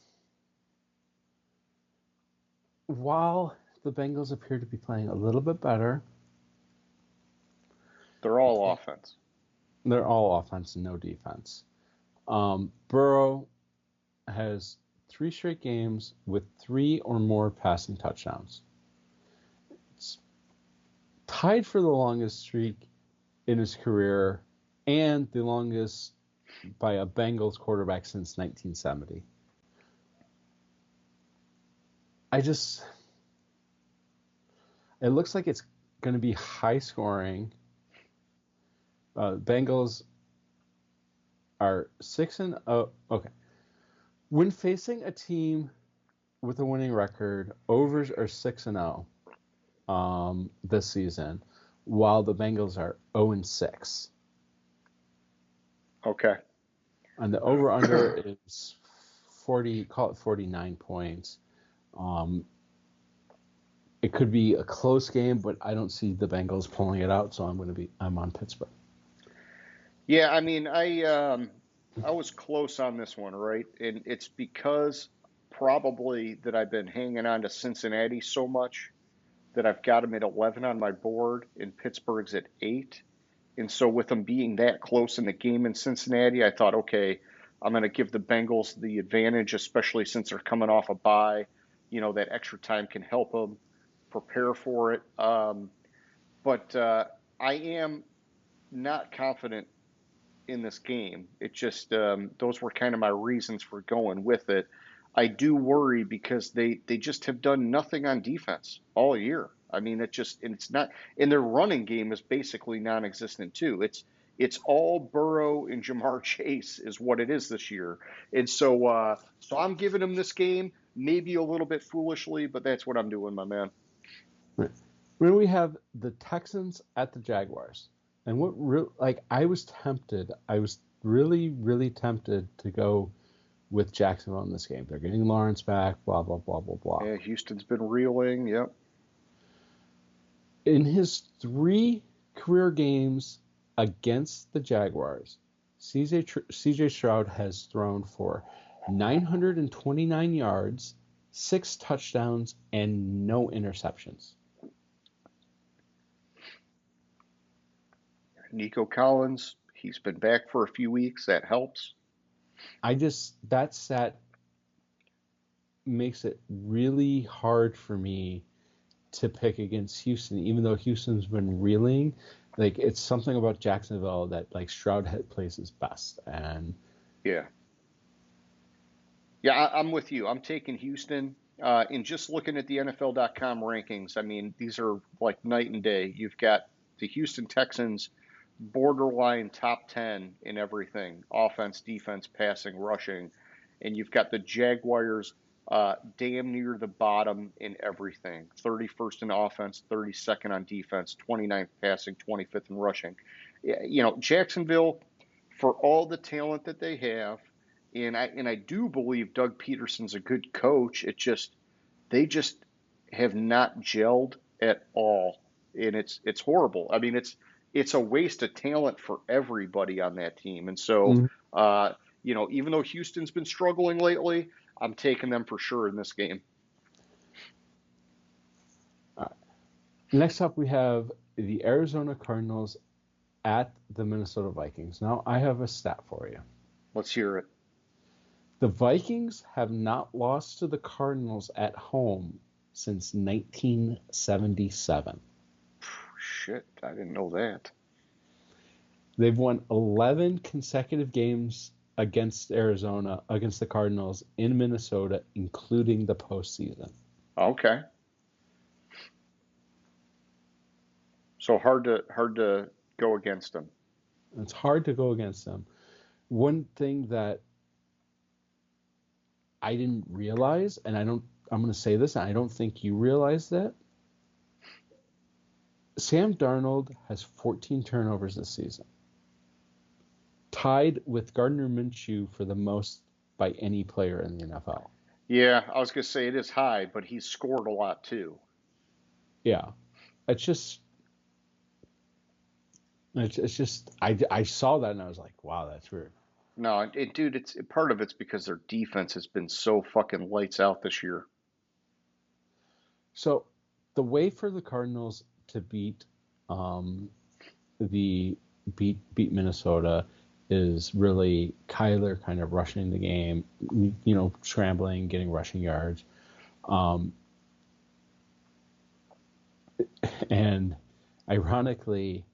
While the Bengals appear to be playing a little bit better, They're all offense. they're all offense and no defense. Burrow has 3 straight games with 3 or more passing touchdowns. It's tied for the longest streak in his career and the longest by a Bengals quarterback since 1970. It looks like it's going to be high scoring. Bengals are 6-0. Okay. When facing a team with a winning record, overs are 6-0 this season, while the Bengals are 0-6. Okay. And the over/under is 40, call it 49 points. It could be a close game, but I don't see the Bengals pulling it out, so I'm on Pittsburgh. Yeah, I mean, I was close on this one, right? And it's because probably that I've been hanging on to Cincinnati so much that I've got them at 11 on my board, and Pittsburgh's at 8. And so with them being that close in the game in Cincinnati, I thought, okay, I'm going to give the Bengals the advantage, especially since they're coming off a bye. That extra time can help them prepare for it. But I am not confident in this game. It just those were kind of my reasons for going with it. I do worry because they just have done nothing on defense all year. I mean, it's not, and their running game is basically non-existent too. It's all Burrow and Jamar Chase is what it is this year, and so I'm giving them this game, maybe a little bit foolishly, but that's what I'm doing, my man. Right. When we have the Texans at the Jaguars, and I was tempted. I was really, really tempted to go with Jacksonville in this game. They're getting Lawrence back, blah, blah, blah, blah, blah. Yeah, Houston's been reeling, yep. In his 3 career games against the Jaguars, CJ Stroud has thrown for 929 yards, 6 touchdowns, and no interceptions. Nico Collins, he's been back for a few weeks. That helps. That stat makes it really hard for me to pick against Houston, even though Houston's been reeling. Like, it's something about Jacksonville that, like, Stroud plays his best. And Yeah. Yeah, I'm with you. I'm taking Houston. And just looking at the NFL.com rankings, I mean, these are like night and day. You've got the Houston Texans borderline top 10 in everything: offense, defense, passing, rushing. And you've got the Jaguars damn near the bottom in everything: 31st in offense, 32nd on defense, 29th passing, 25th in rushing. You know, Jacksonville, for all the talent that they have, and I do believe Doug Peterson's a good coach. They just have not gelled at all, and it's horrible. I mean, it's a waste of talent for everybody on that team. And so, Mhm. uh, you know, even though Houston's been struggling lately, I'm taking them for sure in this game. Uh, Next up, we have the Arizona Cardinals at the Minnesota Vikings. Now, I have a stat for you. Let's hear it. The Vikings have not lost to the Cardinals at home since 1977. Shit, I didn't know that. They've won 11 consecutive games against the Cardinals in Minnesota, including the postseason. Okay, so hard to go against them. It's hard to go against them. One thing that I didn't realize, and I'm going to say this, and I don't think you realize that, Sam Darnold has 14 turnovers this season, tied with Gardner Minshew for the most by any player in the NFL. Yeah, I was gonna say it is high, but he's scored a lot too. Yeah, it's just I saw that and I was like, wow, that's weird. No, dude, it's part of it's because their defense has been so fucking lights out this year. So the way for the Cardinals to um, the beat Minnesota is really Kyler kind of rushing the game, scrambling, getting rushing yards. Um, and ironically,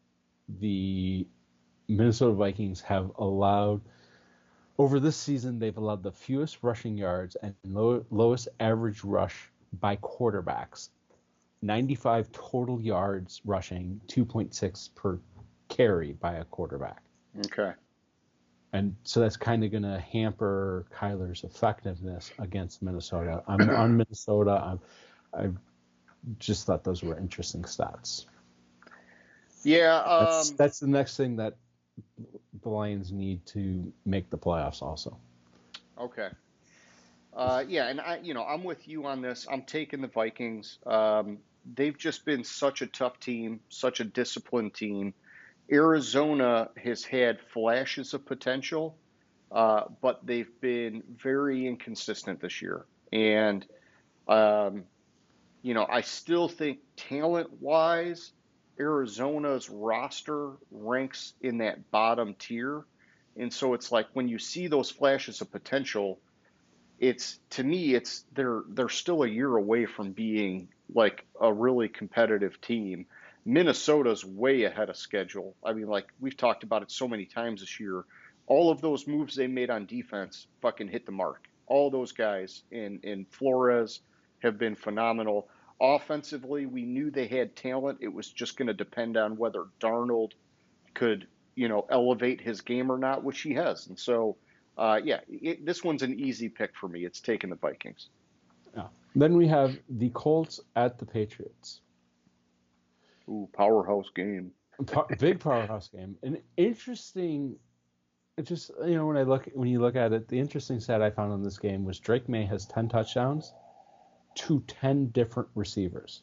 the Minnesota Vikings have allowed over this season, they've allowed the fewest rushing yards and lowest average rush by quarterbacks. 95 total yards rushing, 2.6 per carry by a quarterback. Okay. And so that's kind of going to hamper Kyler's effectiveness against Minnesota. I'm on Minnesota. I just thought those were interesting stats. Yeah. That's the next thing that the Lions need to make the playoffs also. Okay. Yeah, and I'm with you on this. I'm taking the Vikings. They've just been such a tough team, such a disciplined team. Arizona has had flashes of potential, but they've been very inconsistent this year. And um, I still think talent-wise, Arizona's roster ranks in that bottom tier. And so it's like when you see those flashes of potential, it's to me it's they're still a year away from being like a really competitive team. Minnesota's way ahead of schedule. I mean, like we've talked about it so many times this year. All of those moves they made on defense fucking hit the mark. All those guys in Flores have been phenomenal. Offensively, we knew they had talent. It was just going to depend on whether Darnold could, elevate his game or not, which he has. And so, yeah, this one's an easy pick for me. It's taking the Vikings. Yeah. Then we have the Colts at the Patriots. Ooh, powerhouse game. Big powerhouse game. An interesting. It's just when you look at it, the interesting stat I found on this game was Drake May has 10 touchdowns to 10 different receivers,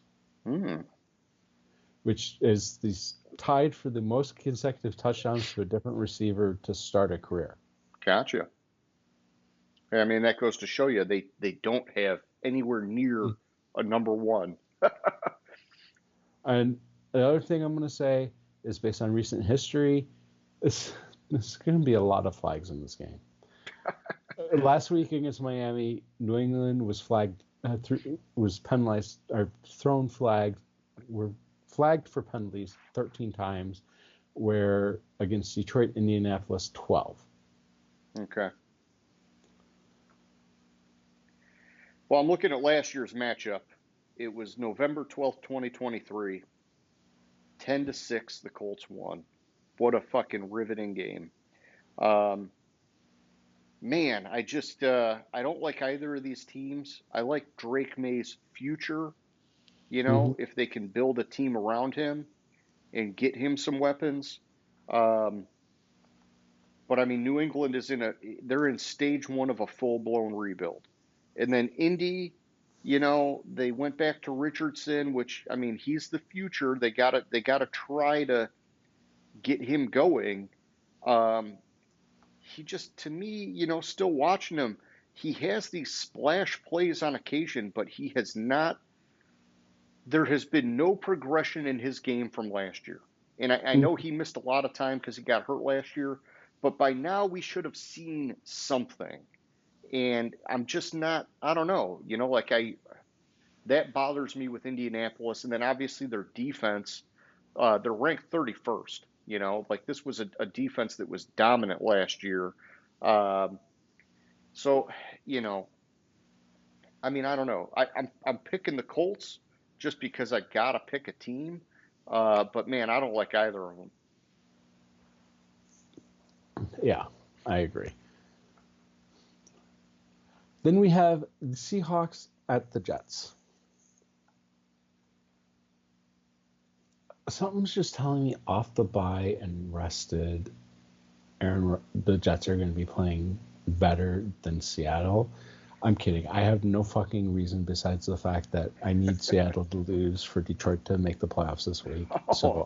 which is tied for the most consecutive touchdowns to a different receiver to start a career. Gotcha. I mean, that goes to show you they don't have anywhere near a number one. And the other thing I'm going to say is based on recent history, there's going to be a lot of flags in this game. Last week against Miami, New England was penalized or thrown flags, were flagged for penalties 13 times, where against Detroit, Indianapolis, 12. Okay. Well, I'm looking at last year's matchup. It was November 12th, 2023. 10-6, the Colts won. What a fucking riveting game. Man, I don't like either of these teams. I like Drake May's future, Mm-hmm. if they can build a team around him and get him some weapons. Um, but I mean, New England they're in stage one of a full blown rebuild. And then Indy, they went back to Richardson, which, I mean, he's the future. They gotta try to get him going. Um, he just, to me, still watching him, he has these splash plays on occasion, but there has been no progression in his game from last year. And I know he missed a lot of time because he got hurt last year, but by now we should have seen something. And I'm just not, I don't know, that bothers me with Indianapolis. And then obviously their defense, they're ranked 31st. Like this was a defense that was dominant last year. Um, so, you know, I mean, I don't know. I'm picking the Colts just because I gotta pick a team. But man, I don't like either of them. Yeah, I agree. Then we have the Seahawks at the Jets. Something's just telling me off the bye and rested, the Jets are going to be playing better than Seattle. I'm kidding. I have no fucking reason besides the fact that I need Seattle to lose for Detroit to make the playoffs this week. So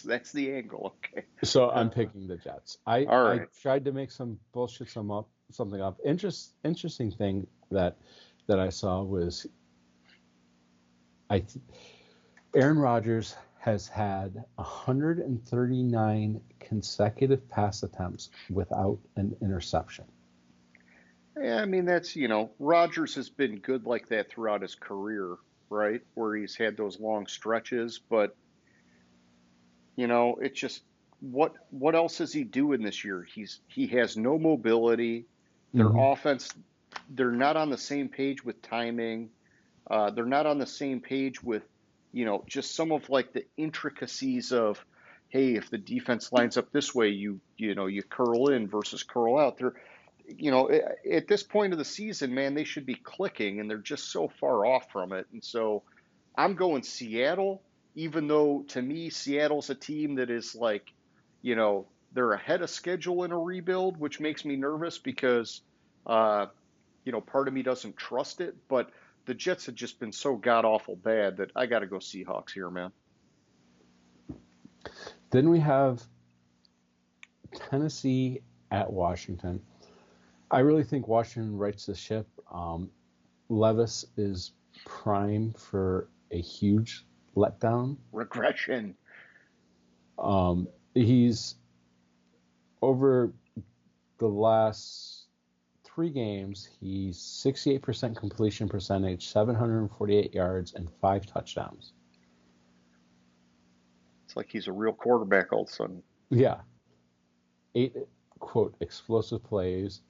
That's the angle. Okay. So I'm picking the Jets. I All I right. tried to make some bullshit something up. Interesting thing that I saw was I Aaron Rodgers has had 139 consecutive pass attempts without an interception. Yeah, I mean Rodgers has been good like that throughout his career, right? Where he's had those long stretches, but it's just what else is he doing this year? He has no mobility. Their Mm-hmm. offense, they're not on the same page with timing. They're not on the same page with, just some of like the intricacies of, hey, if the defense lines up this way, you curl in versus curl out. At this point of the season, man, they should be clicking, and they're just so far off from it. And so I'm going Seattle, even though to me, Seattle's a team that is like, they're ahead of schedule in a rebuild, which makes me nervous because, uh, part of me doesn't trust it. But the Jets have just been so god awful bad that I got to go Seahawks here, man. Then we have Tennessee at Washington. I really think Washington rights the ship. Levis is prime for a huge letdown. Regression. He's over the last 3 games, he's 68% completion percentage, 748 yards, and 5 touchdowns. It's like he's a real quarterback all of a sudden. Yeah. 8, quote, explosive plays.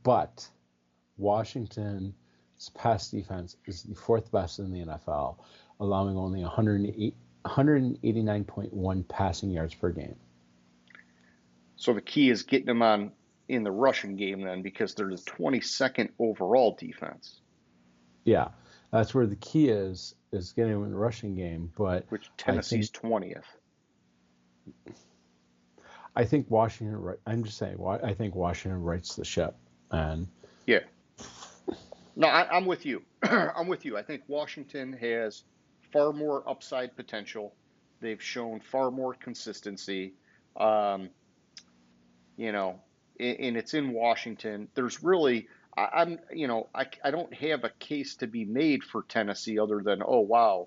But Washington's pass defense is the 4th best in the NFL, allowing only 189.1 passing yards per game. So the key is getting them in the rushing game then, because they're the 22nd overall defense. Yeah, that's where the key is getting them in the rushing game. But which Tennessee's 20th. I think Washington. I'm just saying. I think Washington rights the ship, and yeah. No, I'm with you. I'm with you. I think Washington has far more upside potential. They've shown far more consistency. And it's in Washington. There's really, I don't have a case to be made for Tennessee other than, oh, wow,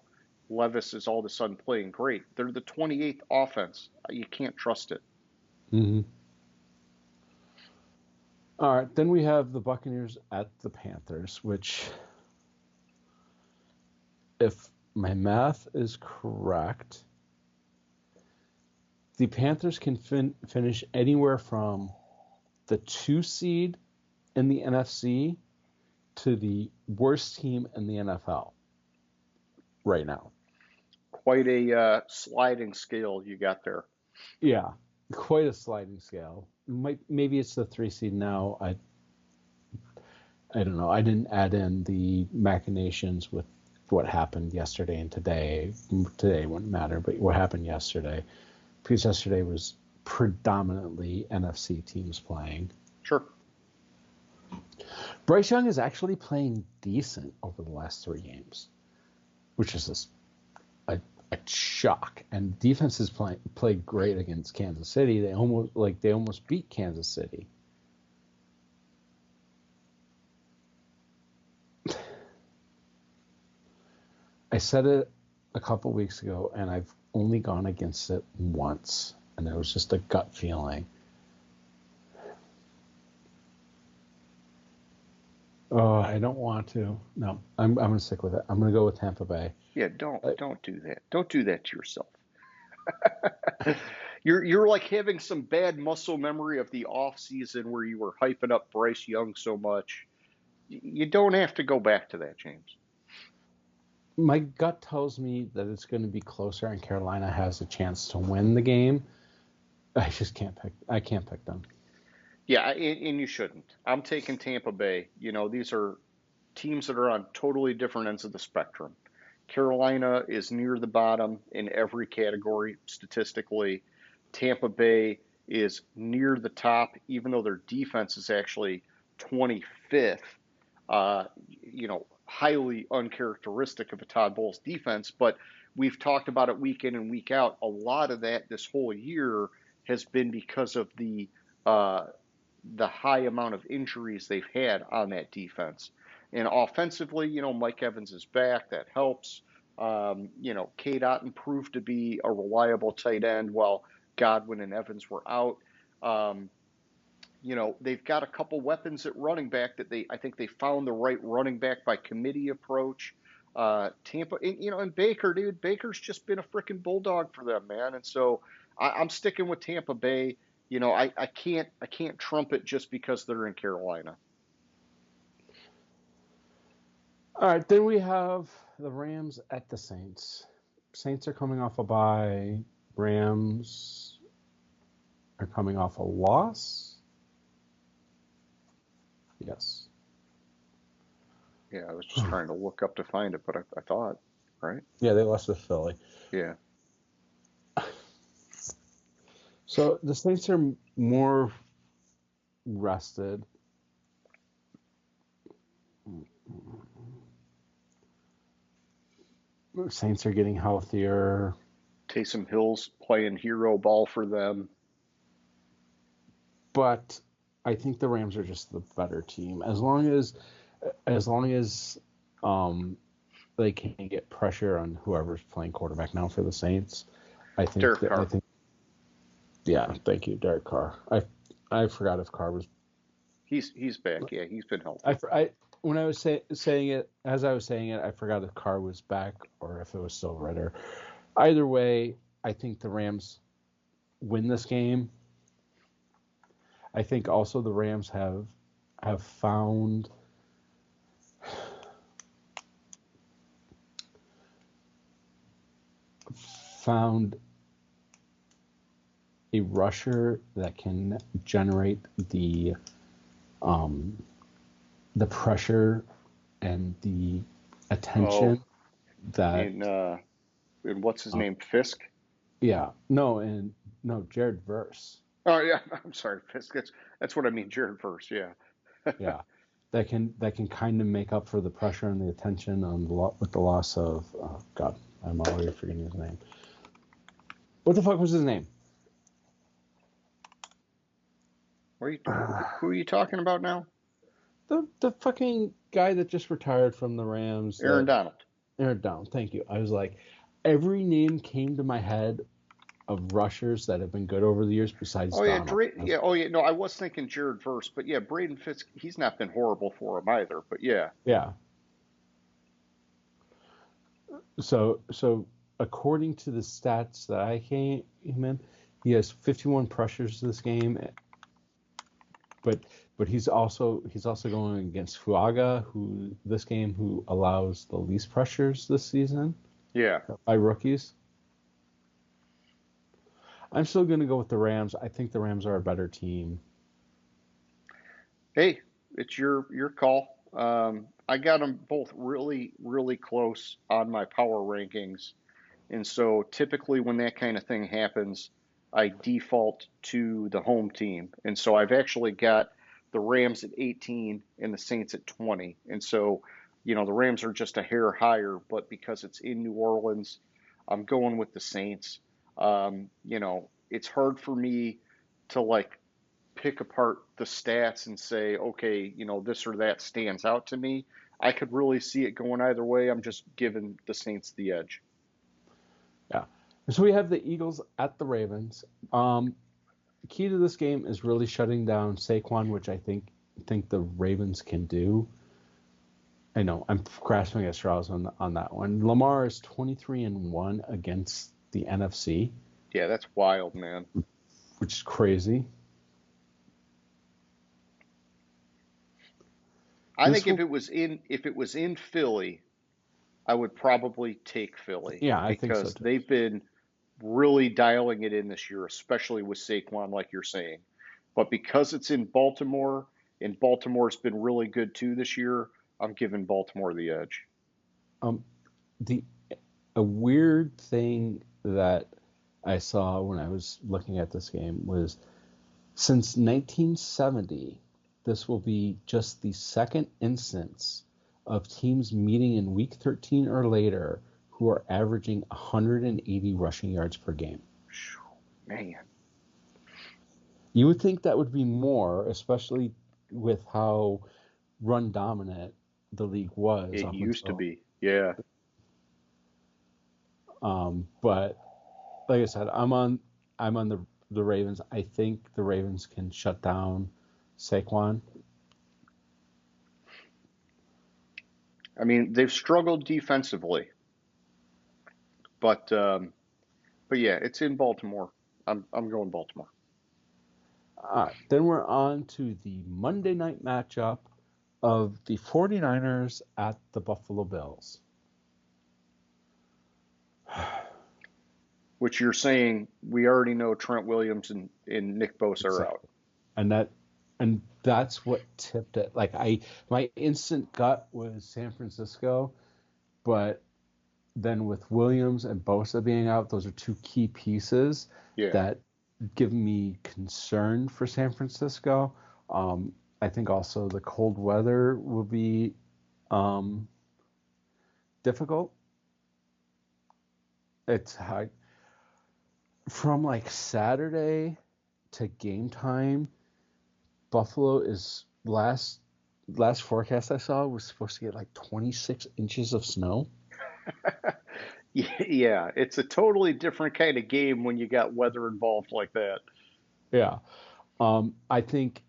Levis is all of a sudden playing great. They're the 28th offense. You can't trust it. Mm-hmm. All right, then we have the Buccaneers at the Panthers, which if my math is correct, the Panthers can finish anywhere from the 2 seed in the NFC to the worst team in the NFL right now. Quite a sliding scale you got there. Yeah, quite a sliding scale. Maybe it's the 3 seed now. I don't know. I didn't add in the machinations with what happened yesterday and today. Today wouldn't matter, but what happened yesterday. Because yesterday was predominantly NFC teams playing. Sure. Bryce Young is actually playing decent over the last 3 games, which is just a shock. And defense has played great against Kansas City. They almost beat Kansas City. I said it a couple weeks ago, and I've only gone against it once, and it was just a gut feeling. Oh, I don't want to. No, I'm going to stick with it. I'm going to go with Tampa Bay. Yeah, don't do that. Don't do that to yourself. You're like having some bad muscle memory of the off season where you were hyping up Bryce Young so much. You don't have to go back to that, James. My gut tells me that it's going to be closer and Carolina has a chance to win the game. I just can't pick. I can't pick them. Yeah, and you shouldn't. I'm taking Tampa Bay. These are teams that are on totally different ends of the spectrum. Carolina is near the bottom in every category statistically. Tampa Bay is near the top, even though their defense is actually 25th. Highly uncharacteristic of a Todd Bowles defense, but we've talked about it week in and week out. A lot of that this whole year has been because of the high amount of injuries they've had on that defense. And offensively, Mike Evans is back. That helps. Cade Otton proved to be a reliable tight end while Godwin and Evans were out. They've got a couple weapons at running back that I think they found the right running back by committee approach. Tampa, and Baker, dude, Baker's just been a freaking bulldog for them, man. And so I'm sticking with Tampa Bay. I can't trump it just because they're in Carolina. All right, then we have the Rams at the Saints. Saints are coming off a bye. Rams are coming off a loss. Yes. Yeah, I was just trying to look up to find it, but I thought, right? Yeah, they lost to Philly. Yeah. So the Saints are more rested. Saints are getting healthier. Taysom Hill's playing hero ball for them. But I think the Rams are just the better team. As long as they can get pressure on whoever's playing quarterback now for the Saints, I think. Derek Carr. Yeah, thank you, Derek Carr. I forgot if Carr was. He's back. Yeah, he's been healthy. When I was saying it, I forgot if Carr was back or if it was still Ritter. Either way, I think the Rams win this game. I think also the Rams have found a rusher that can generate the pressure and the attention that. And what's his name? Fisk? Yeah. No, Jared Verse. Oh yeah, I'm sorry, Fisk. That's what I mean, Jared Verse. Yeah. Yeah. That can kind of make up for the pressure and the attention with the loss of God. I'm already forgetting his name. What the fuck was his name? Who are you talking about now? The fucking guy that just retired from the Rams. Aaron Donald. Aaron Donald. Thank you. I was like, every name came to my head of rushers that have been good over the years besides Donald. No, I was thinking Jared Verse, but yeah, Braden Fisk, he's not been horrible for him either, but yeah. Yeah. So according to the stats that I came in, he has 51 pressures this game, but he's also going against Fuaga, who allows the least pressures this season Yeah. by rookies. I'm still going to go with the Rams. I think the Rams are a better team. Hey, it's your call. I got them both really, really close on my power rankings. And so typically when that kind of thing happens, I default to the home team. And so I've actually got the Rams at 18 and the Saints at 20. And so, the Rams are just a hair higher, but because it's in New Orleans, I'm going with the Saints. It's hard for me to like pick apart the stats and say, okay, this or that stands out to me. I could really see it going either way. I'm just giving the Saints the edge. Yeah. So we have the Eagles at the Ravens. Key to this game is really shutting down Saquon, which I think the Ravens can do. I know I'm grasping at straws on that one. Lamar is 23-1 against the NFC. Yeah, that's wild, man. Which is crazy. I think if it was in Philly, I would probably take Philly. Yeah, I think so because too. they've been really dialing it in this year, especially with Saquon, like you're saying. But because it's in Baltimore, and Baltimore's been really good too this year, I'm giving Baltimore the edge. A weird thing that I saw when I was looking at this game was since 1970, this will be just the second instance of teams meeting in week 13 or later who are averaging 180 rushing yards per game. Man. You would think that would be more, especially with how run dominant the league was. It used to be, yeah. But like I said, I'm on the Ravens. I think the Ravens can shut down Saquon. I mean, they've struggled defensively, but yeah, it's in Baltimore. I'm going Baltimore. Then we're on to the Monday night matchup of the 49ers at the Buffalo Bills. Which you're saying we already know Trent Williams and Nick Bosa are out. And that's what tipped it. Like my instant gut was San Francisco, but then with Williams and Bosa being out, those are two key pieces that give me concern for San Francisco. I think also the cold weather will be difficult. It's hard. From like Saturday to game time, Buffalo is last forecast I saw was supposed to get like 26 inches of snow. Yeah, it's a totally different kind of game when you got weather involved like that. Yeah. I think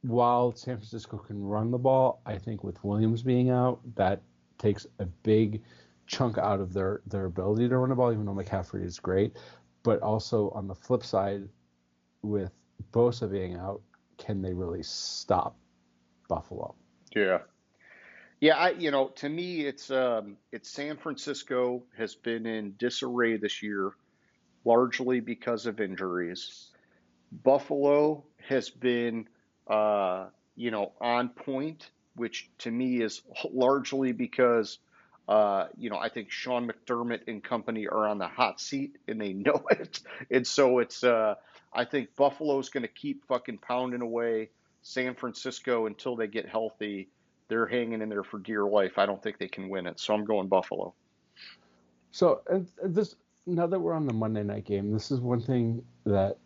while San Francisco can run the ball, I think with Williams being out, that takes a big chunk out of their ability to run the ball, even though McCaffrey is great. But also on the flip side, with Bosa being out, can they really stop Buffalo? Yeah. Yeah, to me it's San Francisco has been in disarray this year, largely because of injuries. Buffalo has been on point, which to me is largely because I think Sean McDermott and company are on the hot seat and they know it. And so it's I think Buffalo's going to keep fucking pounding away San Francisco until they get healthy. They're hanging in there for dear life. I don't think they can win it. So I'm going Buffalo. So this now that we're on the Monday night game, this is one thing that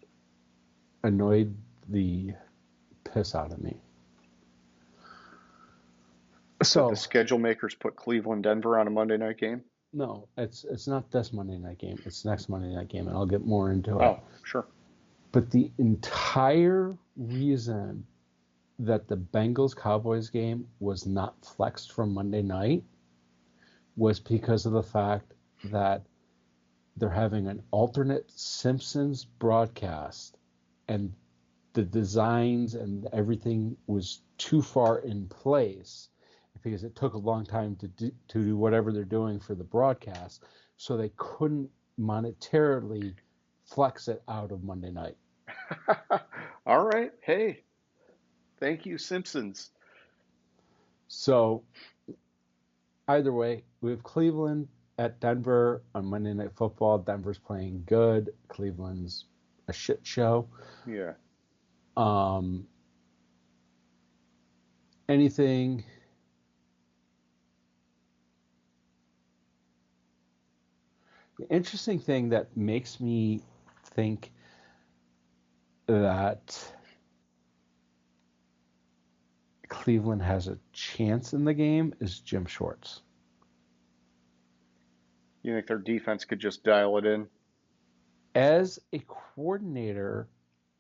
annoyed the piss out of me. So the schedule makers put Cleveland, Denver on a Monday night game? No, it's not this Monday night game. It's next Monday night game, and I'll get more into it. Oh, sure. But the entire reason that the Bengals-Cowboys game was not flexed from Monday night was because of the fact that they're having an alternate Simpsons broadcast, and the designs and everything was too far in place because it took a long time to do whatever they're doing for the broadcast, so they couldn't monetarily flex it out of Monday night. All right. Hey, thank you, Simpsons. So either way, we have Cleveland at Denver on Monday Night Football. Denver's playing good. Cleveland's a shit show. Yeah. Anything? The interesting thing that makes me think that Cleveland has a chance in the game is Jim Schwartz. You think their defense could just dial it in? As a coordinator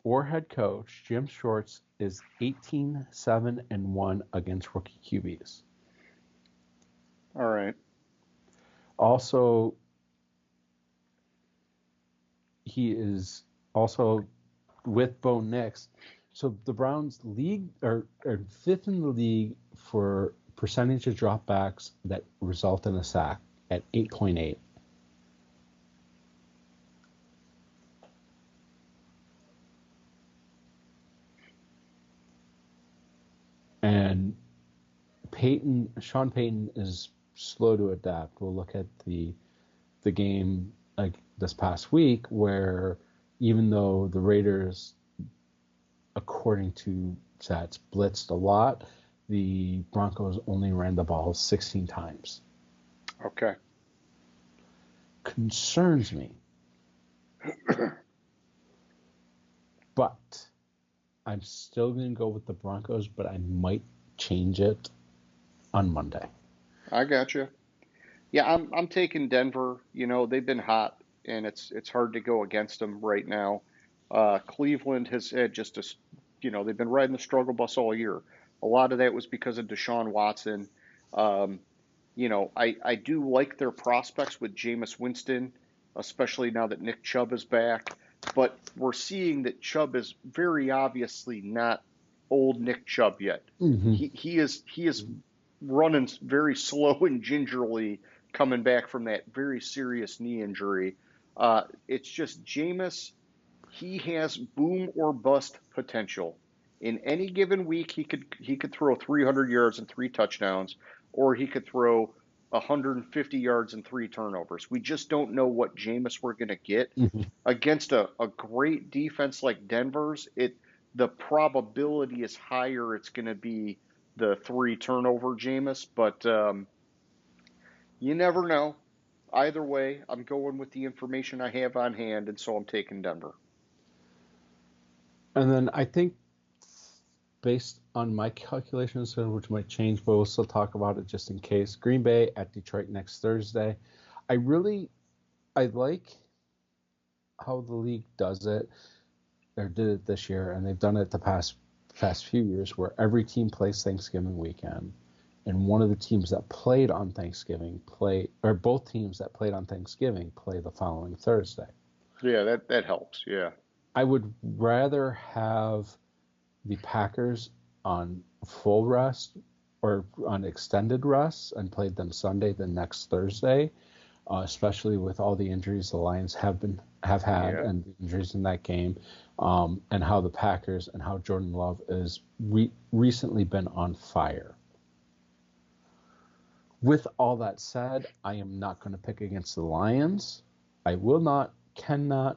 or head coach, Jim Schwartz is 18-7-1 against rookie QBs. All right. Also, he is also with Bo Nix. So the Browns league are fifth in the league for percentage of dropbacks that result in a sack at 8.8. And Sean Payton is slow to adapt. We'll look at the game like this past week, where even though the Raiders, according to stats, blitzed a lot, the Broncos only ran the ball 16 times. Okay. Concerns me. But I'm still going to go with the Broncos, but I might change it on Monday. I gotcha. Yeah, I'm taking Denver. You know, they've been hot, and it's hard to go against them right now. Cleveland has had just they've been riding the struggle bus all year. A lot of that was because of Deshaun Watson. Um, I do like their prospects with Jameis Winston, especially now that Nick Chubb is back. But we're seeing that Chubb is very obviously not old Nick Chubb yet. Mm-hmm. He is running very slow and gingerly coming back from that very serious knee injury. It's just Jameis. He has boom or bust potential. In any given week, he could throw 300 yards and 3 touchdowns, or he could throw 150 yards and 3 turnovers. We just don't know what Jameis we're going to get Mm-hmm. against a great defense like Denver's. The probability is higher it's going to be the 3 turnover Jameis, but you never know. Either way, I'm going with the information I have on hand, and so I'm taking Denver. And then I think, based on my calculations, which might change, but we'll still talk about it just in case. Green Bay at Detroit next Thursday. I like how the league does it, or did it this year, and they've done it the past few years, where every team plays Thanksgiving weekend, and one of the teams that played on Thanksgiving both teams that played on Thanksgiving play the following Thursday. Yeah, that helps. Yeah. I would rather have the Packers on full rest or on extended rest and played them Sunday than next Thursday, especially with all the injuries the Lions have had Yeah. and the injuries in that game, and how the Packers and how Jordan Love has recently been on fire. With all that said, I am not going to pick against the Lions. I cannot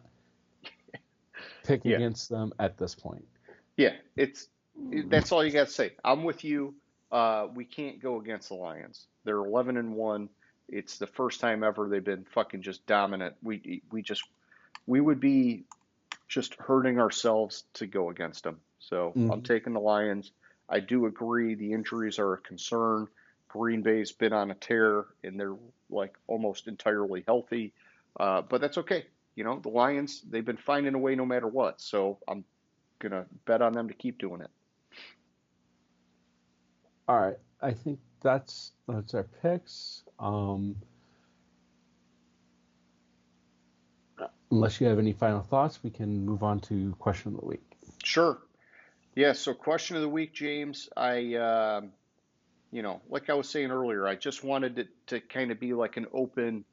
pick against them at this point. Yeah, that's all you got to say. I'm with you. We can't go against the Lions. They're 11-1. It's the first time ever they've been fucking just dominant. We would be just hurting ourselves to go against them. So I'm taking the Lions. I do agree the injuries are a concern. Green Bay's been on a tear and they're like almost entirely healthy, but that's okay. You know, the Lions, they've been finding a way no matter what. So I'm going to bet on them to keep doing it. All right. I think that's our picks. Unless you have any final thoughts, we can move on to question of the week. Sure. Yeah. So question of the week, James. Like I was saying earlier, I just wanted it to kind of be like an open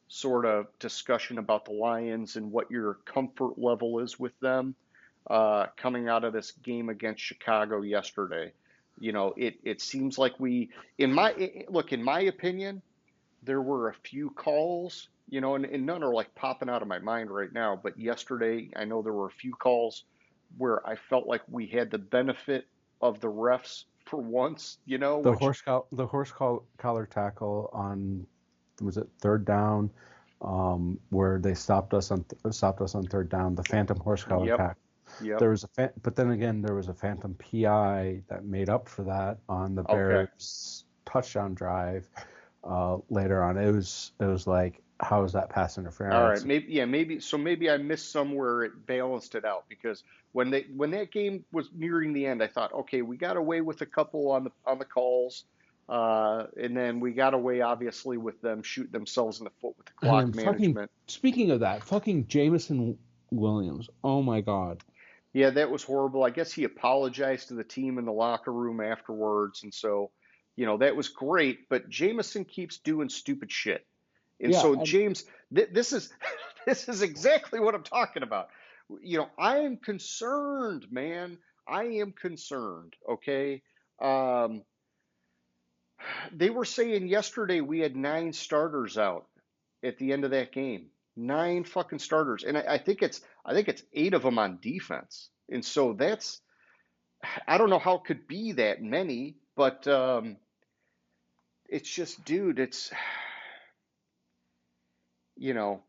sort of discussion about the Lions and what your comfort level is with them coming out of this game against Chicago yesterday. It seems like in my opinion, there were a few calls, and none are like popping out of my mind right now. But yesterday, I know there were a few calls where I felt like we had the benefit of the refs for once, The which, collar tackle on, was it third down, where they stopped us on third down. The phantom horse collar yep, tackle. yep, There was but then again there was a phantom PI that made up for that on the okay. Bears touchdown drive later on. It was like, how is that pass All right, interference? maybe I missed somewhere it balanced it out because when that game was nearing the end, I thought, okay, we got away with a couple on the calls, and then we got away obviously with them shooting themselves in the foot with the And then clock management. speaking of that, fucking Jameson Williams. Oh my God. Yeah, that was horrible. I guess he apologized to the team in the locker room afterwards, and so, that was great. But Jameson keeps doing stupid shit, and Yeah, so and James, this is this is exactly what I'm talking about. I am concerned, man. I am concerned. Okay. Um, they were saying yesterday we had 9 starters out at the end of that game. 9 fucking starters, and I think it's 8 of them on defense, and so I don't know how it could be that many, but it's just, dude, you know,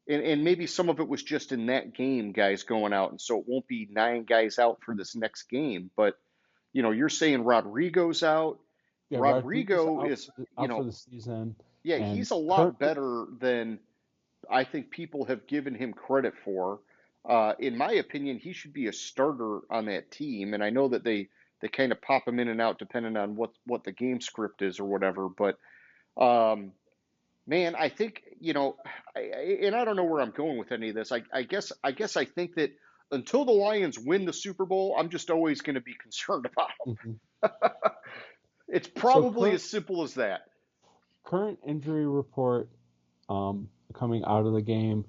and maybe some of it was just in that game, guys going out, and so it won't be 9 guys out for this next game. But you're saying Rodrigo's out. yeah, Rodriguez Rodrigo out is, out for the season, yeah, and he's a Kurt. lot better than I think people have given him credit for. In my opinion, he should be a starter on that team, and I know that they kind of pop him in and out depending on what the game script is or whatever. But um, man, I think and I don't know where I'm going with any of this. I guess I think that until the Lions win the Super Bowl, I'm just always going to be concerned about them. Mhm. It's So probably as simple as that. current injury report, coming out of the game,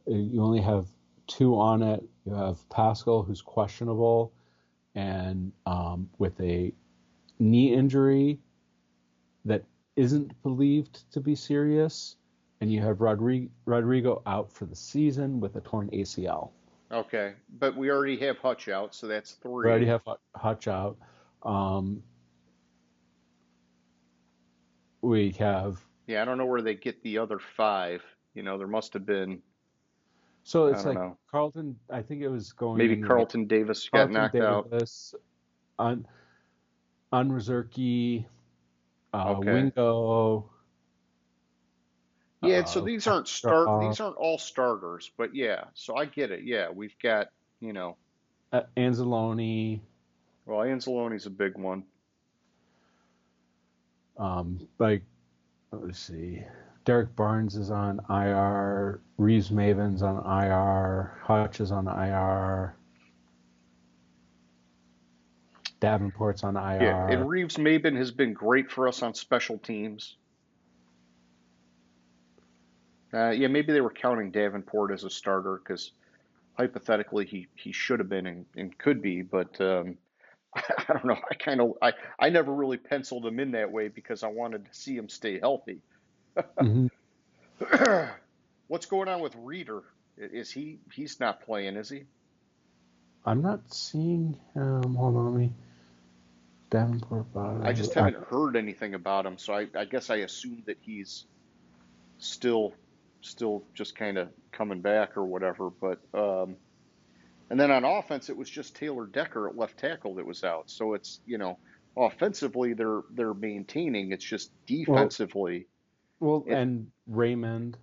you only have two on it. You have Pascal, who's questionable, and with a knee injury that isn't believed to be serious, and you have Rodrigo out for the season with a torn ACL. Okay, but we already have Hutch out, so that's We already 3. have Hutch out. Um, we have Yeah, I don't know where they get the other 5. There must have been, So I it's don't like know, Carlton. I think it was going maybe in like Carlton Davis got Carlton knocked out. Davis, on Unreserky, Okay. Wingo, Yeah, and so Shaw, these aren't all starters, but yeah, so I get it. Yeah, we've got, Anzalone. well, Anzalone's a big one. Like, let's see, Derek Barnes is on IR. Reeves Maven's on IR. Hutch is on IR. Davenport's on Yeah, IR. and Reeves Maben has been great for us on special teams. Yeah, maybe they were counting Davenport as a starter because hypothetically he should have been and could be, but I don't know. I never really penciled him in that way because I wanted to see him stay healthy. Hmm. What's going on with Reeder? He's not playing, is he? I'm not seeing him. Hold on, let me. Davenport, I just haven't heard anything about him, so I guess I assumed that he's still just kind of coming back or whatever. But and then on offense, it was just Taylor Decker at left tackle that was out. So it's offensively they're maintaining. It's just well, defensively. It and Raymond.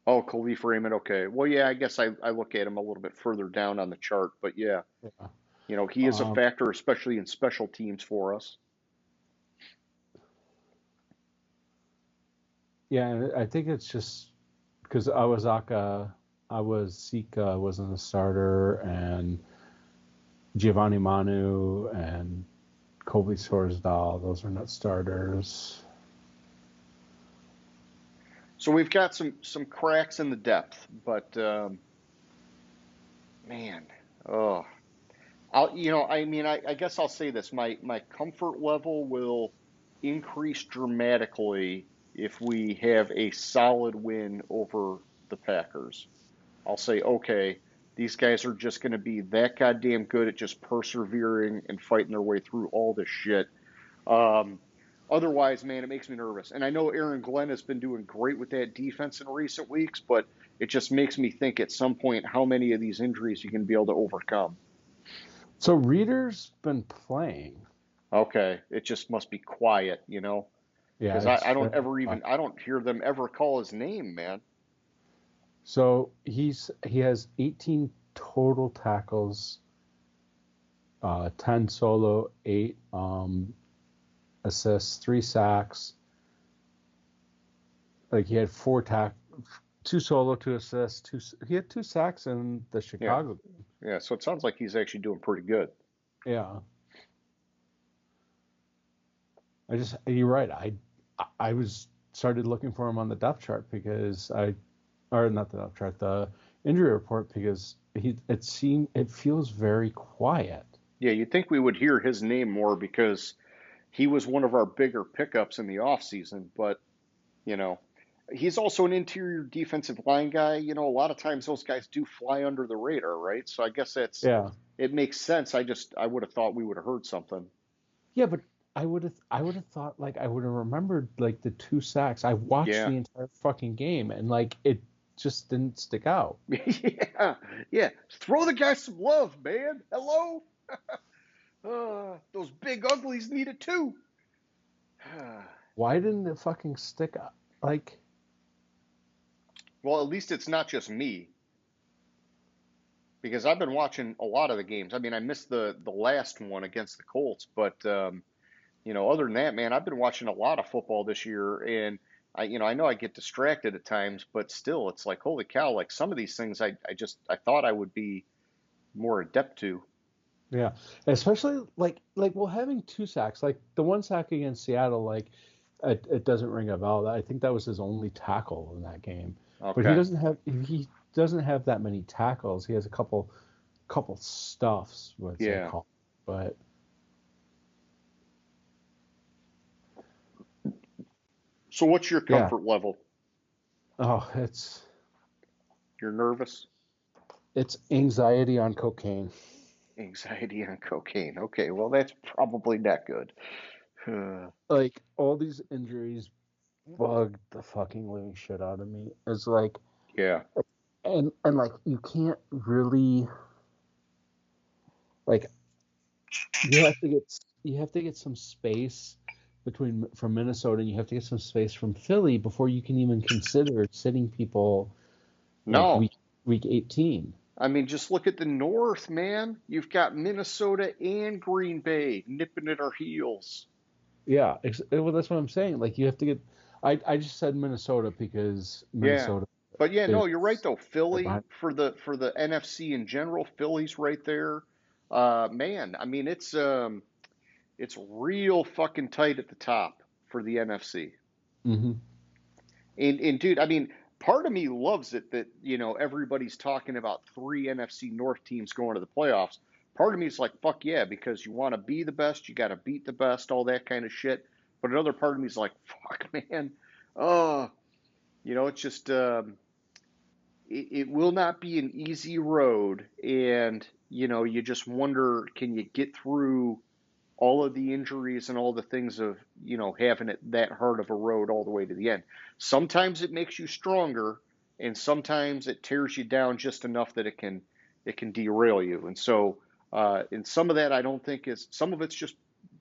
Oh, Khalif Raymond. Okay. Well, yeah, I guess I look at him a little bit further down on the chart, but yeah, Yeah. he is a Um, factor, especially in special teams for us. Yeah, I think it's just because Awasika wasn't a starter, and Giovanni Manu and Colby Sorsdal, those are not starters. So we've got some cracks in the depth, but man, oh, I guess I'll say this: my comfort level will increase dramatically if we have a solid win over the Packers. I'll say, okay, these guys are just going to be that goddamn good at just persevering and fighting their way through all this shit. Um, Otherwise, man, it makes me nervous. And I know Aaron Glenn has been doing great with that defense in recent weeks, but it just makes me think at some point how many of these injuries you can be able to overcome. So Reader's been playing. Okay, it just must be quiet, Yeah, because it's I don't very ever even, I don't hear them ever call his name, man. So he has 18 total tackles, 10 solo, 8 assists, 3 sacks. Like he had 2 solo, 2 assists, he had 2 sacks in the Yeah, Chicago game. yeah. So it sounds like he's actually doing pretty good. Yeah. You're right. I was started looking for him on the depth chart or not the depth chart, the injury report, because it feels very quiet. Yeah, you'd think we would hear his name more because he was one of our bigger pickups in the offseason, but you know, he's also an interior defensive line guy. A lot of times those guys do fly under the radar, right? So I guess Yeah. it makes sense. I would have thought we would have heard something. Yeah, but I would have thought, like, I would have remembered, like, the 2 sacks. I watched Yeah. the entire fucking game, and like it just didn't stick out. Yeah. Yeah. Throw the guy some love, man. Hello? Those big uglies need it too. Why didn't it fucking stick out? Like, Well, at least it's not just me because I've been watching a lot of the games. I mean, I missed the last one against the Colts, but other than that, man, I've been watching a lot of football this year, and I know I get distracted at times, but still, it's like, holy cow! Like some of these things, I thought I would be more adept to. yeah, especially like well, having 2 sacks, like the 1 sack against Seattle, like it doesn't ring a bell. I think that was his only tackle in that game. But Okay. he doesn't have that many tackles. He has a couple stuffs, what they Yeah. call, but So what's your yeah. comfort level? Oh, it's You're nervous? it's anxiety on cocaine. Anxiety on cocaine. Okay, well, that's probably not good. Like all these injuries bug the fucking living shit out of me. It's like Yeah. and like you can't really like you have to get some space from Minnesota, and you have to get some space from Philly before you can even consider sitting people like No. week 18. I mean, just look at the North, man. You've got Minnesota and Green Bay nipping at our heels. Yeah, well, that's what I'm saying. Like you have to get. I just said Minnesota because Yeah. Minnesota But yeah, is no, you're right though. right Philly behind. for the NFC in general, Philly's right there. Man, I mean it's real fucking tight at the top for the NFC. Hmm. And dude, I mean, part of me loves it that, everybody's talking about 3 NFC North teams going to the playoffs. Part of me is like, fuck yeah, because you want to be the best, you got to beat the best, all that kind of shit. But another part of me is like, fuck, man. Oh, it's just, it will not be an easy road. And, you just wonder, can you get through all of the injuries and all the things of having it that hard of a road all the way to the end. Sometimes it makes you stronger, and sometimes it tears you down just enough that it can derail you. And so, and some of that I don't think is some of it's just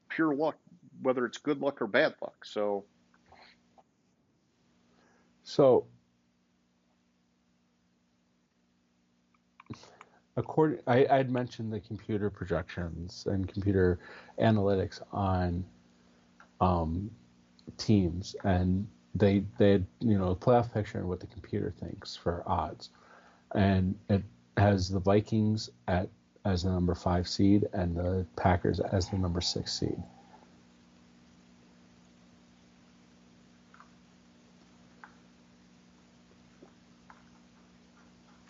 pure luck, whether it's good luck or bad luck. So So I had mentioned the computer projections and computer analytics on um, teams, and they had, playoff picture and what the computer thinks for odds, and it has the Vikings as the number 5 seed and the Packers as the number 6 seed.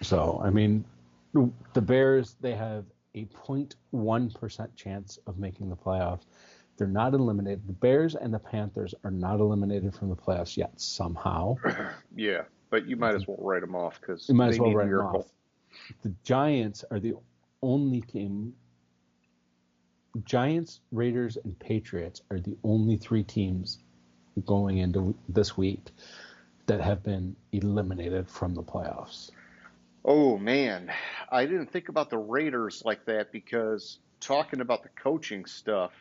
So, I mean, the Bears, they have a 0.1% chance of making the playoffs. They're not eliminated. The Bears and the Panthers are not eliminated from the playoffs yet, somehow. Yeah, but you might as well write them off because You might as they well need a write them miracle. off. The Giants are the only team. Giants, Raiders, and Patriots are the only 3 teams going into this week that have been eliminated from the playoffs. Oh man, I didn't think about the Raiders like that because talking about the coaching stuff,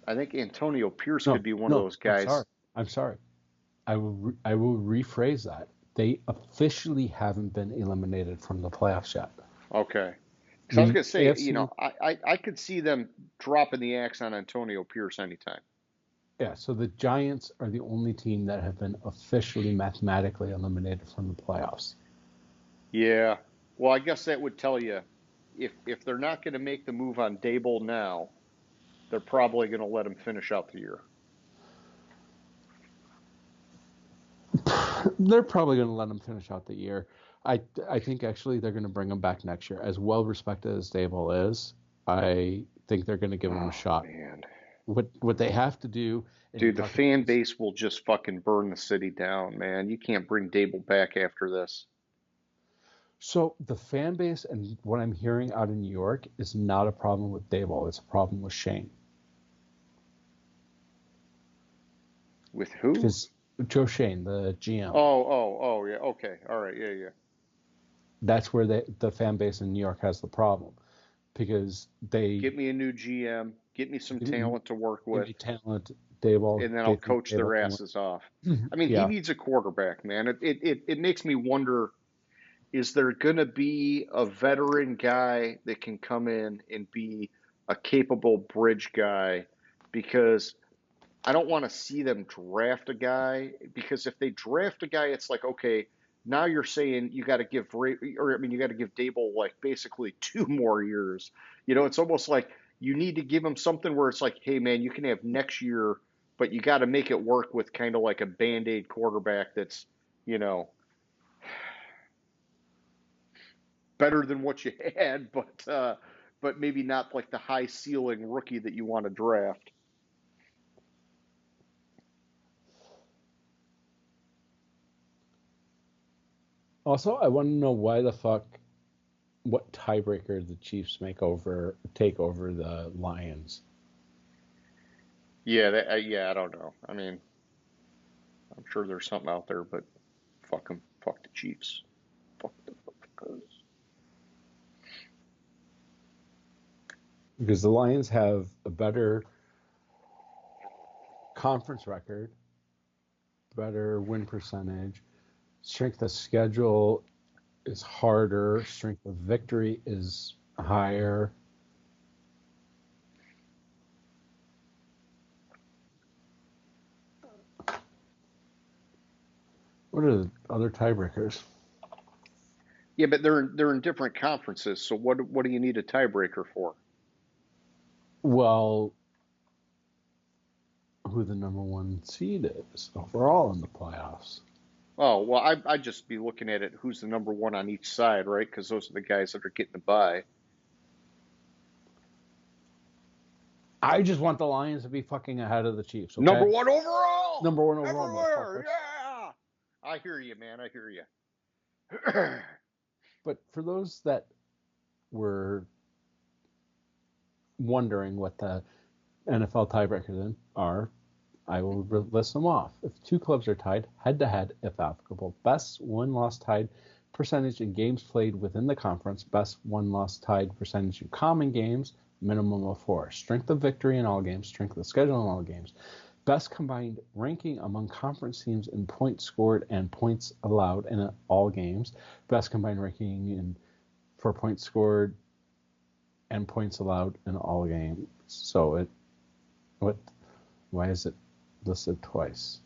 I think Antonio Pierce could be one of those guys. I'm sorry. I will rephrase that. They officially haven't been eliminated from the playoffs yet. Okay. Because I was going to say, AFC, I could see them dropping the axe on Antonio Pierce anytime. yeah, so the Giants are the only team that have been officially mathematically eliminated from the playoffs. Yeah. Well, I guess that would tell you if they're not going to make the move on Dable now, they're probably going to let him finish out the year. They're probably going to let him finish out the year. I think actually they're going to bring him back next year. As well respected as Dable is, I think they're going to give him a shot. Man. What they have to do, dude, the fan base will just fucking burn the city down, man. You can't bring Dable back after this. So the fan base and what I'm hearing out in New York is not a problem with Dable. It's a problem with Shane. With who? Because Joe Shane, the GM. Oh, yeah. Okay. All right. Yeah. That's where the fan base in New York has the problem. Because they... Get me a new GM. Get me some talent to work with. Give me talent, Dable. And then I'll coach their asses off. I mean, he needs a quarterback, man. It makes me wonder, is there going to be a veteran guy that can come in and be a capable bridge guy? Because I don't want to see them draft a guy, because if they draft a guy, it's like, okay, now you're saying you got to give Dable like basically 2 more years. It's almost like you need to give him something where it's like, hey man, you can have next year, but you got to make it work with kind of like a Band-Aid quarterback that's, better than what you had, but maybe not like the high ceiling rookie that you want to draft. Also, I want to know what tiebreaker the Chiefs take over the Lions. Yeah, I don't know. I mean, I'm sure there's something out there, but fuck them. Fuck the Chiefs. Fuck the fuckers. Because the Lions have a better conference record, better win percentage, strength of schedule is harder, strength of victory is higher. What are the other tiebreakers? Yeah, but they're in different conferences. So what do you need a tiebreaker for? Well, who the number 1 seed is overall in the playoffs. Oh, well, I'd just be looking at it, who's the number 1 on each side, right? Because those are the guys that are getting the bye. I just want the Lions to be fucking ahead of the Chiefs. Okay? Number 1 overall. Number 1 overall. Everywhere. Yeah. I hear you, man. I hear you. But for those that were wondering what the NFL tiebreakers are, I will list them off. If 2 clubs are tied head-to-head, if applicable, best win-loss tied percentage in games played within the conference, best win-loss tied percentage in common games, minimum of 4, strength of victory in all games, strength of schedule in all games, best combined ranking among conference teams in points scored and points allowed in all games, best combined ranking for points scored and points allowed in all games. So Why is it listed twice?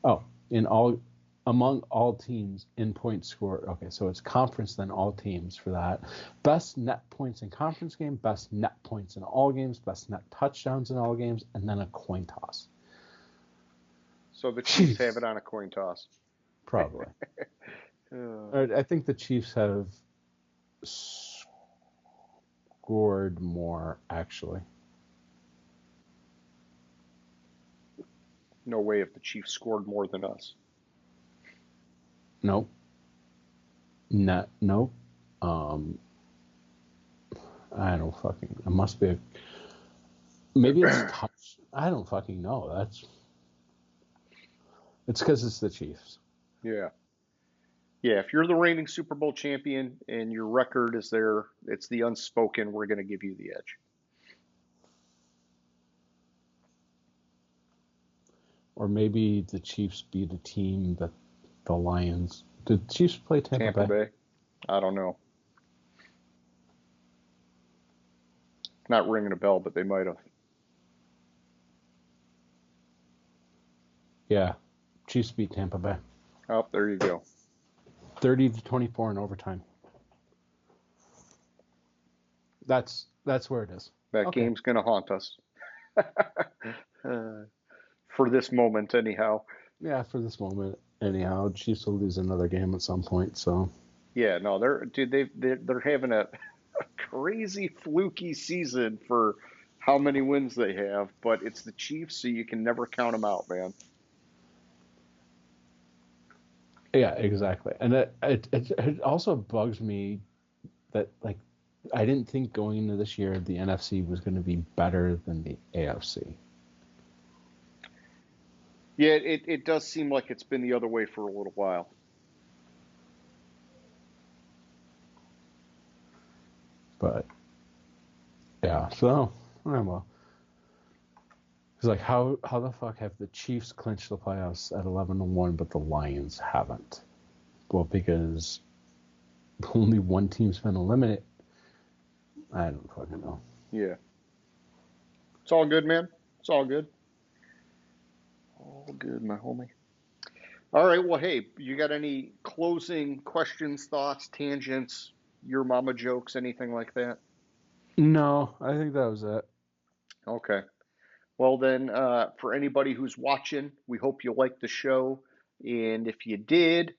Oh, in all among all teams in points scored. Okay, so it's conference then all teams for that. Best net points in conference game, best net points in all games, best net touchdowns in all games, and then a coin toss. So the Chiefs have it on a coin toss. Probably. I think the Chiefs have scored more, actually. No way if the Chiefs scored more than us. Nope. Nope. I don't fucking. It must be. Maybe it's touch. I don't fucking know. It's because it's the Chiefs. Yeah. Yeah, if you're the reigning Super Bowl champion and your record is there, it's the unspoken, we're going to give you the edge. Or maybe the Chiefs beat a team that the Lions. Did the Chiefs play Tampa Bay? I don't know. Not ringing a bell, but they might have. Yeah. Chiefs beat Tampa Bay. Oh, there you go. 30-24 in overtime. That's where it is. That game's going to haunt us. For this moment, anyhow. Yeah, for this moment, anyhow. Chiefs will lose another game at some point, so. Yeah, no, they're having a crazy fluky season for how many wins they have, but it's the Chiefs, so you can never count them out, man. Yeah, exactly. And it also bugs me that, like, I didn't think going into this year the NFC was going to be better than the AFC. Yeah, it does seem like it's been the other way for a little while. But, yeah, so, well. It's like, how the fuck have the Chiefs clinched the playoffs at 11-1, but the Lions haven't? Well, because only one team's been eliminated. I don't fucking know. Yeah. It's all good, man. It's all good. All good, my homie. All right, well, hey, you got any closing questions, thoughts, tangents, your mama jokes, anything like that? No, I think that was it. Okay. Well, then, for anybody who's watching, we hope you liked the show. And if you did,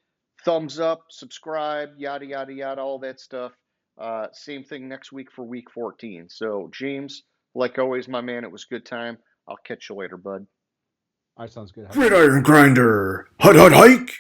thumbs up, subscribe, yada, yada, yada, all that stuff. Same thing next week for week 14. So, James, like always, my man, it was a good time. I'll catch you later, bud. All right, sounds good. Gridiron Grinder. Hut, hut, hike.